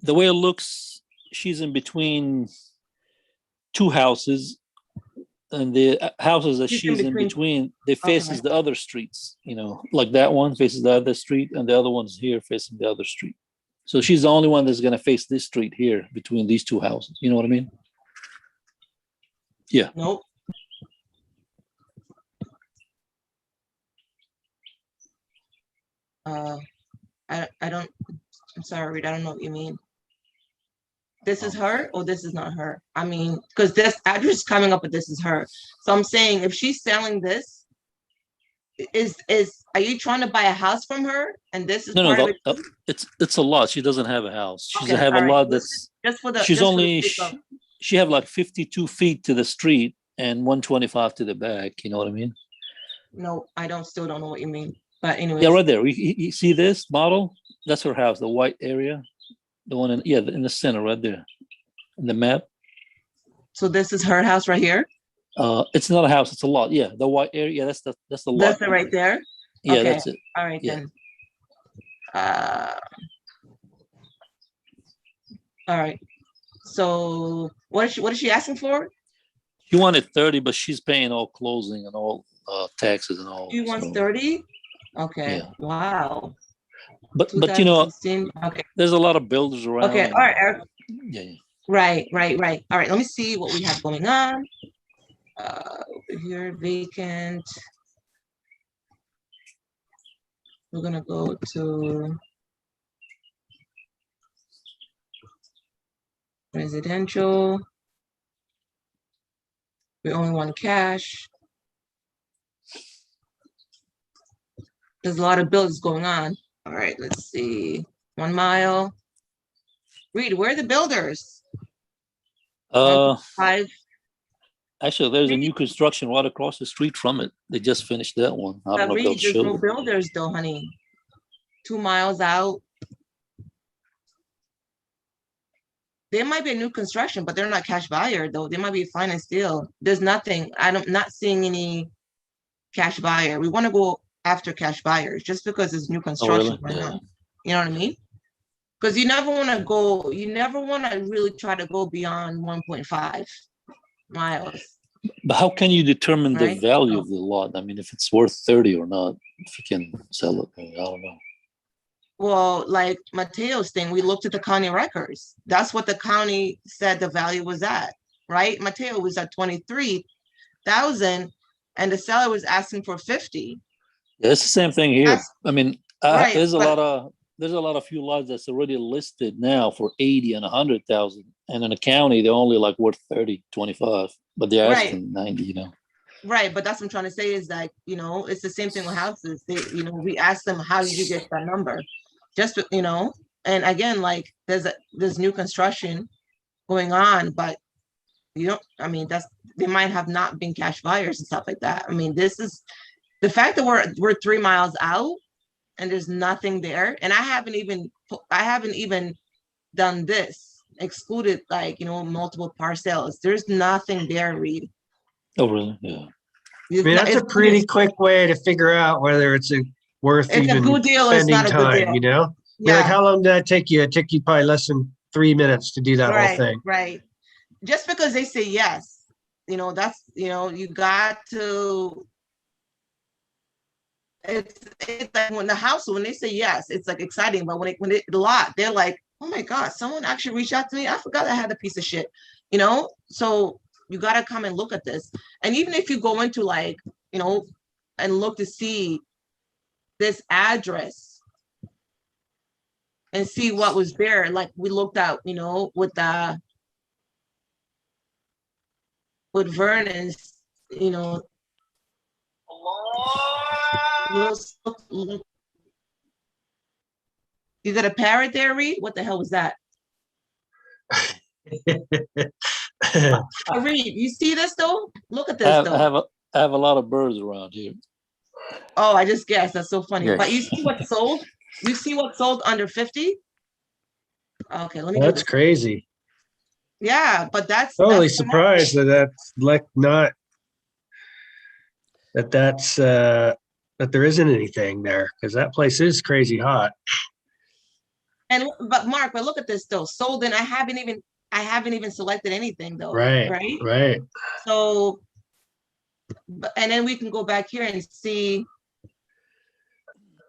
the way it looks, she's in between two houses, and the houses that she's in between, they faces the other streets. You know, like that one faces the other street, and the other one's here facing the other street. So she's the only one that's gonna face this street here between these two houses. You know what I mean? Yeah. Nope. I don't. I'm sorry, Reed, I don't know what you mean. This is her or this is not her? I mean, because this address is coming up, but this is her. So I'm saying if she's selling this, are you trying to buy a house from her? And this is part of it? It's a lot. She doesn't have a house. She's Okay, have a all right. lot that's just for the. she's just for only the sake of- she have like 52 feet to the street and 125 to the back. You know what I mean? No, I still don't know what you mean. But anyway. Yeah, right there. You see this model? That's her house, the white area. The one in the center right there in the map. So this is her house right here? It's not a house, it's a lot. Yeah, the white area, that's the lot. That's it right there? Yeah, okay. that's it. All right, yeah. then. All right. So what is she asking for? She wanted 30, but she's paying all closing and all taxes and all. She wants 30? Okay. Yeah. Wow. But you know, okay. There's a lot of builders around. Okay, all right, Eric. Yeah. Right. All right, let me see what we have going on. Over here, vacant. We're gonna go to residential. We only want cash. There's a lot of builds going on. All right, let's see. 1 mile. Reed, where are the builders? 5. Actually, there's a new construction right across the street from it. They just finished that one. I don't know if they'll There's show no it. builders though, honey. 2 miles out. There might be a new construction, but they're not cash buyer though. They might be a finance deal. There's nothing. I'm not seeing any cash buyer. We want to go after cash buyers just because there's new construction going on. You know what I mean? Because you never want to really try to go beyond 1.5 miles. But how can you determine the Right? value of the lot? I mean, if it's worth 30 or not, if you can sell it, I don't know. Well, like Mateo's thing, we looked at the county records. That's what the county said the value was at, right? Mateo was at 23,000 and the seller was asking for 50. Yeah, it's the same thing here. That's- I mean, right, there's a but- lot of few lots that's already listed now for 80 and 100,000. And in the county, they're only like worth 30, 25, but they're Right. asking 90, you know. Right, but that's what I'm trying to say is that, it's the same thing with houses. They, we ask them, how did you get that number? Just, and again, like there's new construction going on, but they might have not been cash buyers and stuff like that. I mean, this is the fact that we're 3 miles out and there's nothing there. And I haven't even done this, excluded like, multiple parcels. There's nothing there, Reed. Oh, really? Yeah. I mean, that's a pretty quick way to figure out whether it's worth it's even a good deal or it's spending not a good time, deal. you know? I mean, Yeah. like, how long did that take you? It took you probably less than 3 minutes to do that whole thing. Right. Just because they say yes, that's, you got to, it's like when they say yes, it's like exciting, but when a lot, they're like, oh my God, someone actually reached out to me. I forgot I had a piece of shit, so you got to come and look at this. And even if you go into like, and look to see this address and see what was there, like we looked at, with Vernon's, you got a parrot there, Reed? What the hell was that? Reed, you see this though? Look at this though. I have a lot of birds around here. Oh, I just guessed. That's so funny. Yeah. But you see what sold? You see what sold under 50? Okay, let me. That's crazy. Yeah, but that's totally surprised that's like not that's that there isn't anything there, because that place is crazy hot. But Mark, but look at this though. Sold in. I haven't even selected anything though. Right. So, and then we can go back here and see.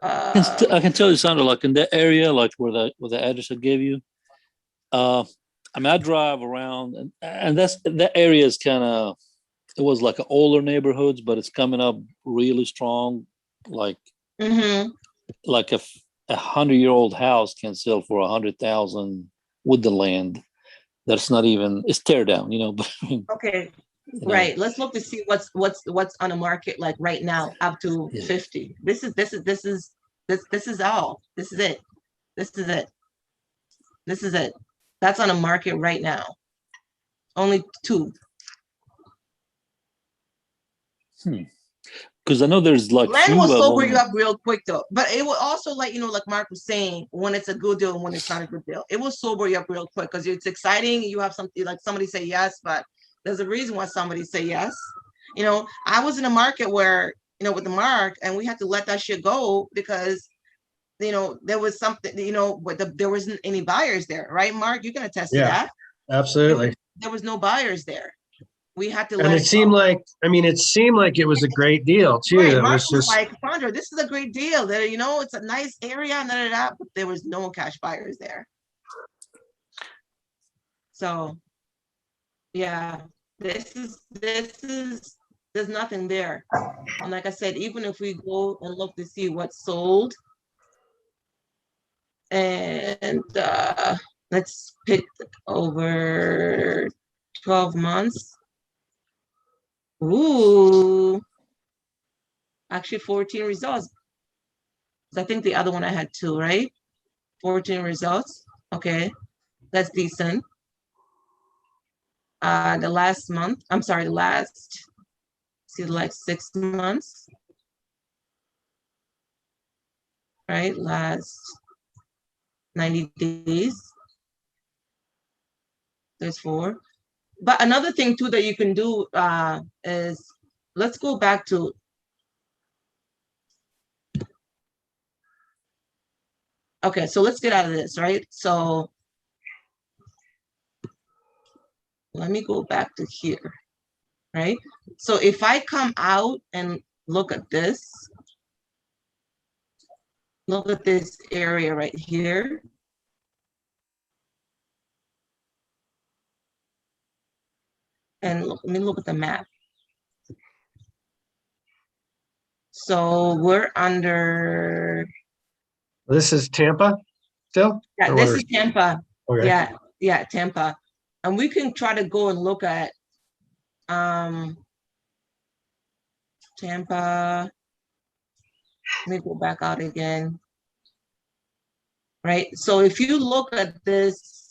I can tell you, Sandra, like in that area, like where the address I gave you. I mean, I drive around, and that area is kind of, it was like an older neighborhoods, but it's coming up really strong. Like, like a 100-year-old house can sell for 100,000 with the land. That's not even, it's tear down, But okay, right. Let's look to see what's on the market like right now up to 50. This is all. This is it. This is it. That's on the market right now. Only 2. Because I know there's like land will sober you up real quick though, but it will also like like Mark was saying, when it's a good deal and when it's not a good deal, it will sober you up real quick because it's exciting. You have something like somebody say yes, but there's a reason why somebody say yes. I was in a market where with the Mark, and we had to let that shit go because there was something, but there wasn't any buyers there, right, Mark? You can attest to that. Absolutely. There was no buyers there. We had to and it seemed go. like, it seemed like it was a great deal too. Right. It Mark was just like, Sandra, this is a great deal. That it's a nice area and that, but there was no cash buyers there. So yeah, there's nothing there. And like I said, even if we go and look to see what's sold, and let's pick over 12 months. Ooh, actually 14 results. I think the other one I had 2, right? 14 results. Okay, that's decent. The last month, I'm sorry, the last 6 months, right? Last 90 days. There's 4. But another thing too that you can do is, let's go back to, okay, so let's get out of this, right? So let me go back to here, right? So if I come out and look at this area right here. And let me look at the map. So we're under. This is Tampa still? Yeah, this is Tampa. Okay. Yeah, Tampa. And we can try to go and look at Tampa. Let me go back out again. Right. So if you look at this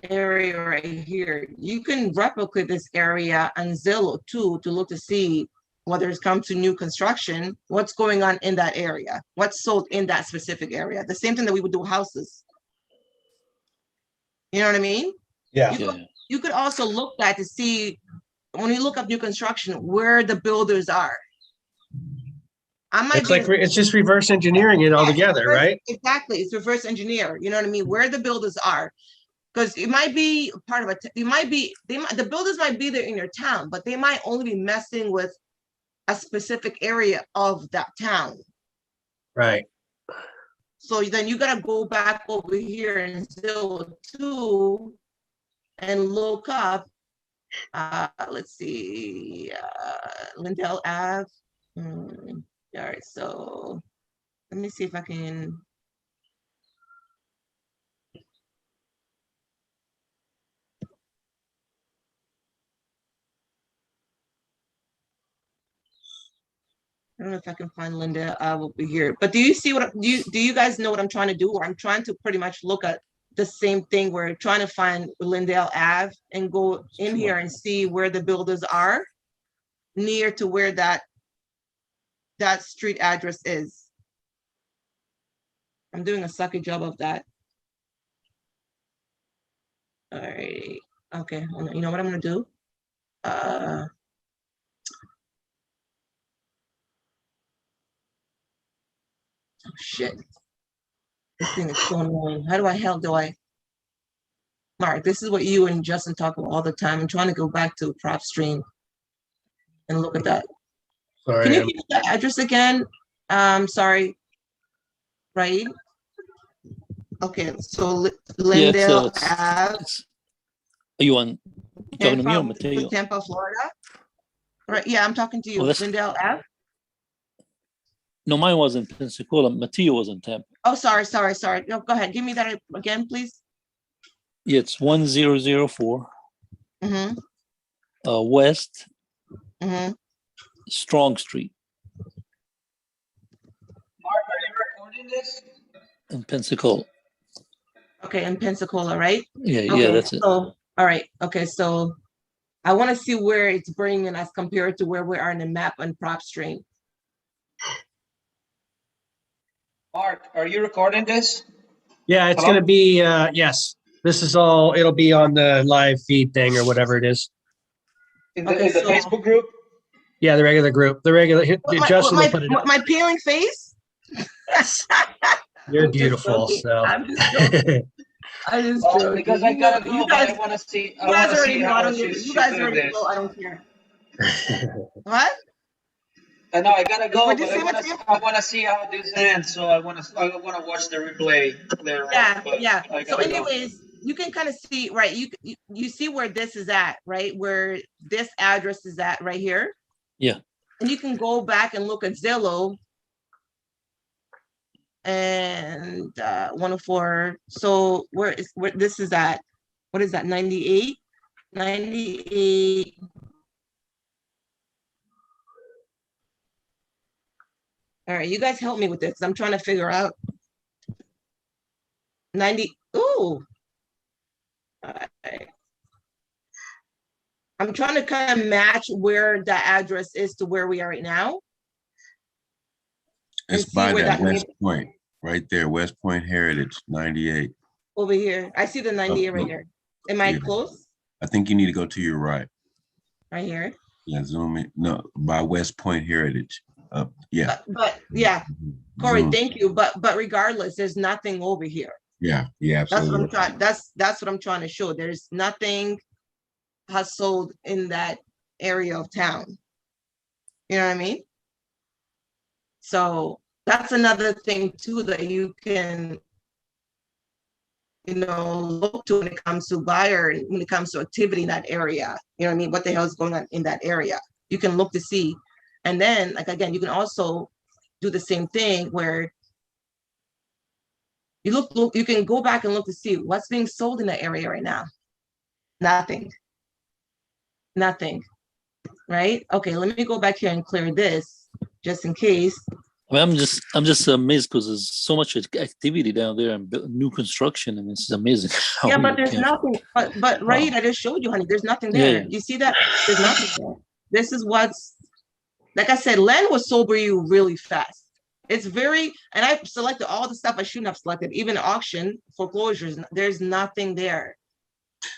area right here, you can replicate this area on Zillow too to look to see whether it's come to new construction, what's going on in that area, what's sold in that specific area. The same thing that we would do houses. You know what I mean? Yeah. You could also look at to see, when you look up new construction, where the builders are. It's just reverse engineering it all together, right? Exactly. It's reverse engineer. You know what I mean? Where the builders are. Because it might be part of the builders might be there in your town, but they might only be messing with a specific area of that town. Right. So then you got to go back over here in Zillow too and look up, let's see, Lindell Ave. All right, so let me see if I can. I don't know if I can find Linda over here, but do you see what do you guys know what I'm trying to do? Or I'm trying to pretty much look at the same thing. We're trying to find Lindell Ave and go in here and see where the builders are near to where that street address is. I'm doing a sucky job of that. All right. Okay. You know what I'm gonna do? Oh shit. This thing is so annoying. How do I? Mark, this is what you and Justin talk about all the time. I'm trying to go back to prop stream and look at that. Sorry. Can you give me the address again? Sorry. Right? Okay, so Lindell Ave. Are you on? You talking to me or Mateo? Tampa, Florida. Right. Yeah, I'm talking to you. Lindell Ave. No, mine was in Pensacola. Mateo was in Tampa. Oh, sorry. No, go ahead. Give me that again, please. Yeah, it's 1004 Mm-hmm. West Mm-hmm. Strong Street Mark, are you recording this? in Pensacola. Okay, in Pensacola, right? Yeah, okay, yeah, that's it. So, all right. Okay, so I want to see where it's bringing us compared to where we are in the map and prop stream. Mark, are you recording this? Yeah, it's going to be, yes. This is all, it'll be on the live feed thing or whatever it is. In the Facebook group? Yeah, the regular group. Justin will put it up. My peeling face? You're beautiful, so. I'm just joking. Because I gotta go, but I want to see. You guys already know. I don't care. What? I know I gotta go, but I want to see how this ends. So I want to watch the replay later on. Yeah. So, anyways, you can kind of see, right? You see where this is at, right? Where this address is at, right here. Yeah. And you can go back and look at Zillow. And 104. So where this is at? What is that? 98. 98. All right, you guys help me with this. I'm trying to figure out 90. Ooh. All right. I'm trying to kind of match where the address is to where we are right now. It's by that West Point, right there, West Point Heritage, 98. Over here. I see the 98 right here. Am I close? I think you need to go to your right. Right here? Yeah, zoom in. No, by West Point Heritage. Yeah. But yeah, Corey, thank you. But regardless, there's nothing over here. Yeah, absolutely. That's what I'm trying to show. There's nothing has sold in that area of town. You know what I mean? So that's another thing too that you can, look to when it comes to buyer, when it comes to activity in that area. You know what I mean? What the hell is going on in that area? You can look to see. And then, like, again, you can also do the same thing where you look, you can go back and look to see what's being sold in that area right now. Nothing, right? Okay, let me go back here and clear this just in case. I mean, I'm just amazed because there's so much activity down there and new construction, and it's amazing. Yeah, but there's nothing. But right, I just showed you, honey. There's nothing there. Yeah. You see that? There's nothing there. This is what's Like I said, land will sober you really fast. It's very, and I selected all the stuff I shouldn't have selected, even auction, foreclosures, there's nothing there.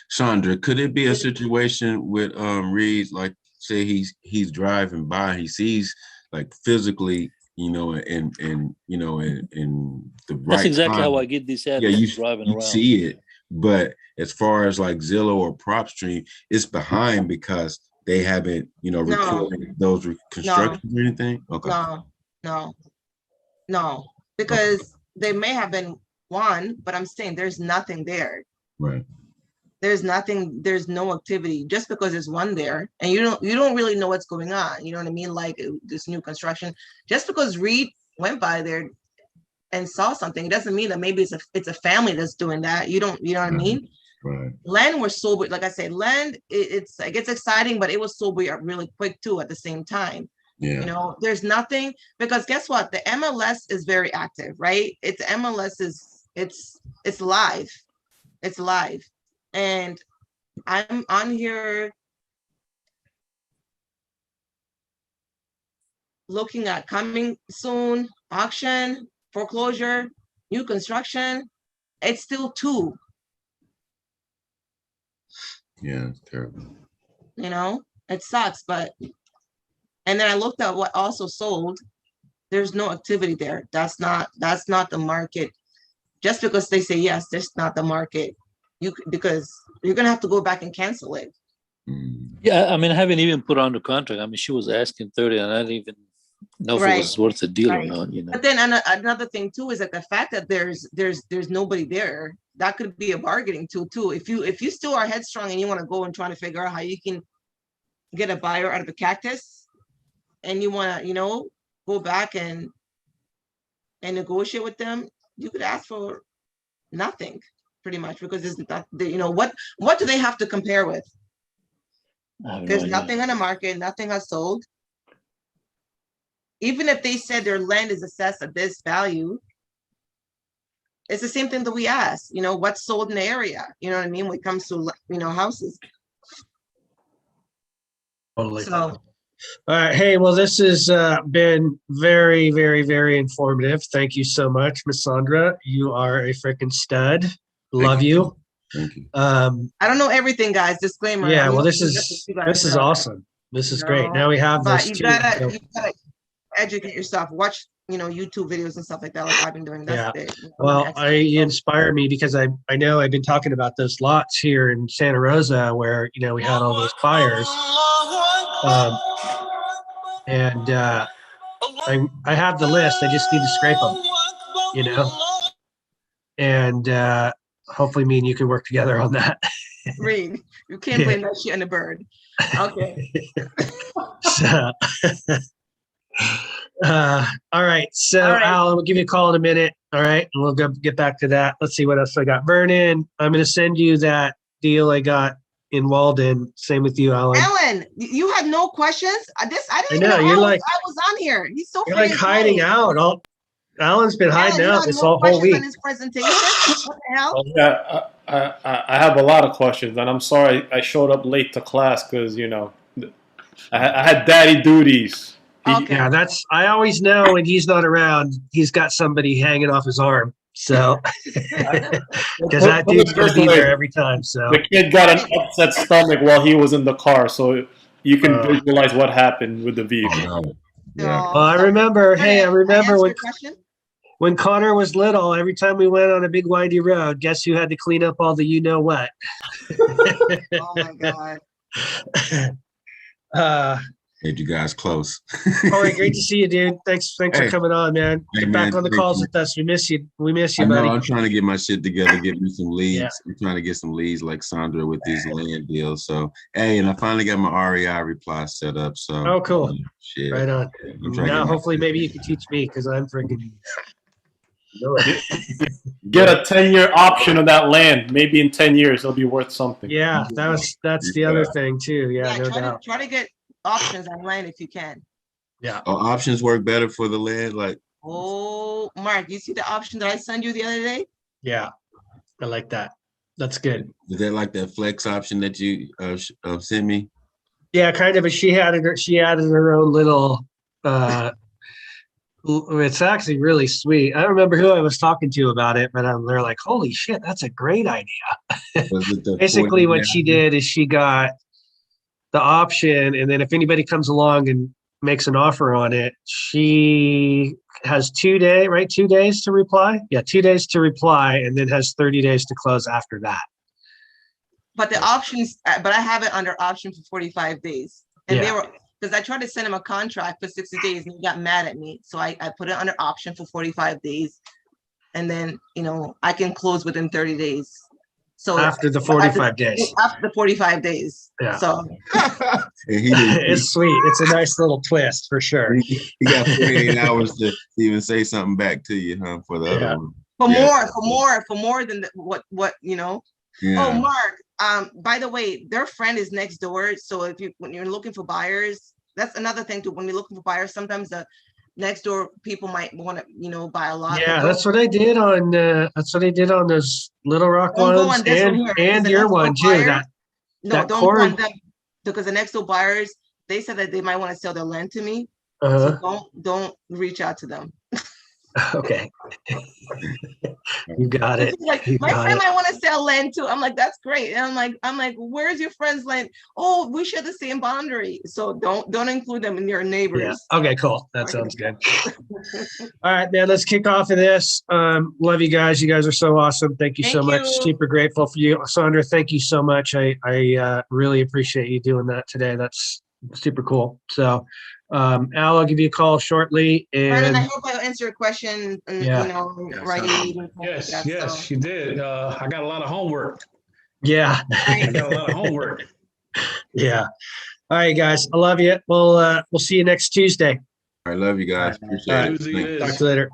Sandra, could it be a situation with Reed, like say he's driving by, he sees like physically, in the right That's exactly time. how I get this ad Yeah, you driving around. see it, but as far as like Zillow or PropStream, it's behind because they haven't, recorded those constructions or anything. Okay. No, because they may have been one, but I'm saying there's nothing there. Right. There's nothing, there's no activity just because there's one there and you don't really know what's going on. You know what I mean? Like this new construction, just because Reed went by there and saw something, it doesn't mean that maybe it's a family that's doing that. You know what I mean? Right. Land was sober, like I said, land, it's like it's exciting, but it was sober really quick too at the same time. Yeah. There's nothing, because guess what? The MLS is very active, right? It's MLS is it's live. It's live. And I'm on here looking at coming soon, auction, foreclosure, new construction. It's still 2. Yeah, it's terrible. It sucks, but and then I looked at what also sold. There's no activity there. That's not the market. Just because they say yes, that's not the market. Because you're gonna have to go back and cancel it. Yeah, I mean, I haven't even put on the contract. I mean, she was asking 30, and I didn't even know if it was worth the deal or not. But then another thing too is that the fact that there's nobody there, that could be a bargaining tool too. If you still are headstrong and you want to go and try to figure out how you can get a buyer out of a cactus, and you want to go back and negotiate with them, you could ask for nothing pretty much, because there's not, what do they have to compare with? There's nothing on the market, nothing has sold. Even if they said their land is assessed at this value, it's the same thing that we ask, what's sold in the area, you know what I mean, when it comes to houses. Totally. So all right. Hey, well, this has been very, very, very informative. Thank you so much, Miss Sandra. You are a freaking stud. Love you. Thank you. I don't know everything, guys. Disclaimer. Yeah, well, this is awesome. This is great. Now we have but this you too. gotta educate yourself. Watch YouTube videos and stuff like that, like I've been doing. That's it. Well, you inspire me because I know I've been talking about those lots here in Santa Rosa where we had all those fires, and I have the list. I just need to scrape them, and hopefully me and you can work together on that. Reed, you can't blame that shit on the bird. Okay. So, all right. So Al, we'll give you a call in a minute. All right. And we'll get back to that. Let's see what else I got. Vernon, I'm going to send you that deal I got in Walden. Same with you, Alan. Alan, you had no questions? I didn't know, even you're know like, I was on here. He's so you're like hiding out. Alan's been hiding out this whole week. On his presentation? What the hell? Yeah, I have a lot of questions, and I'm sorry I showed up late to class because I had daddy duties. Okay. Yeah, I always know when he's not around, he's got somebody hanging off his arm. So, because that dude's going to be there every time. So the kid got an upset stomach while he was in the car, so you can visualize what happened with the vehicle. Yeah. Well, I remember. Hey, I remember when Connor was little. Every time we went on a big windy road, guess who had to clean up all the what? Oh my God. Made you guys close. Corey, great to see you, dude. Thanks for coming on, man. Get back on the calls with us. We miss you. We miss you, buddy. I'm trying to get my shit together, get me some leads. Yeah. I'm trying to get some leads like Sandra with these land deals. So, and I finally got my REI reply set up. So, cool. Shit. Right on. Now, hopefully, maybe you can teach me because I'm freaking. Get a 10-year option of that land. Maybe in 10 years it'll be worth something. Yeah, that's the other thing too. Yeah, no doubt. Try to get options on land if you can. Yeah. Options work better for the land, like. Oh, Mark, you see the option that I sent you the other day? Yeah, I like that. That's good. Is that like that flex option that you sent me? Yeah, kind of. But she added her own little. It's actually really sweet. I don't remember who I was talking to about it, but they're like, "Holy shit, that's a great idea." Was it the Basically, 40 what she did is she got the option, and then if anybody comes along and makes an offer on it, she has 2 days, right? 2 days to reply. Yeah, 2 days to reply, and then has 30 days to close after that. But the options, but I have it under option for 45 days. And Yeah. they were, because I tried to send him a contract for 60 days and he got mad at me. So I put it under option for 45 days. And then, I can close within 30 days. So After the 45 days. After the 45 days. Yeah. So it's sweet. It's a nice little twist for sure. He got 48 hours to even say something back to you, huh? For the other one. For more than what. Yeah. Oh, Mark. By the way, their friend is next door. So when you're looking for buyers, that's another thing too. When you're looking for buyers, sometimes the next door people might want to, buy a lot. Yeah, that's what I did on. That's what I did on those Little Rock Don't go ones on this one here, and the your next door one too. buyers- No, that don't cord- go on them because the next door buyers, they said that they might want to sell their land to me. Uh-huh. So don't reach out to them. Okay. You got it. Like You my got friend it. might want to sell land too. I'm like, that's great. And I'm like, where's your friend's land? Oh, we share the same boundary. So don't include them in your neighbors. Yeah. Okay, cool. That sounds good. All right, man, let's kick off of this. Love you guys. You guys are so awesome. Thank you so much. Super grateful for you. Sandra, thank you so much. I really appreciate you doing that today. That's super cool. So Al, I'll give you a call shortly. Brandon, And I hope I answered your question. And, right. Yes, you did. I got a lot of homework. Yeah. I got a lot of homework. Yeah. All right, guys. I love you. We'll see you next Tuesday. I love you guys. Appreciate it. Talk to you later.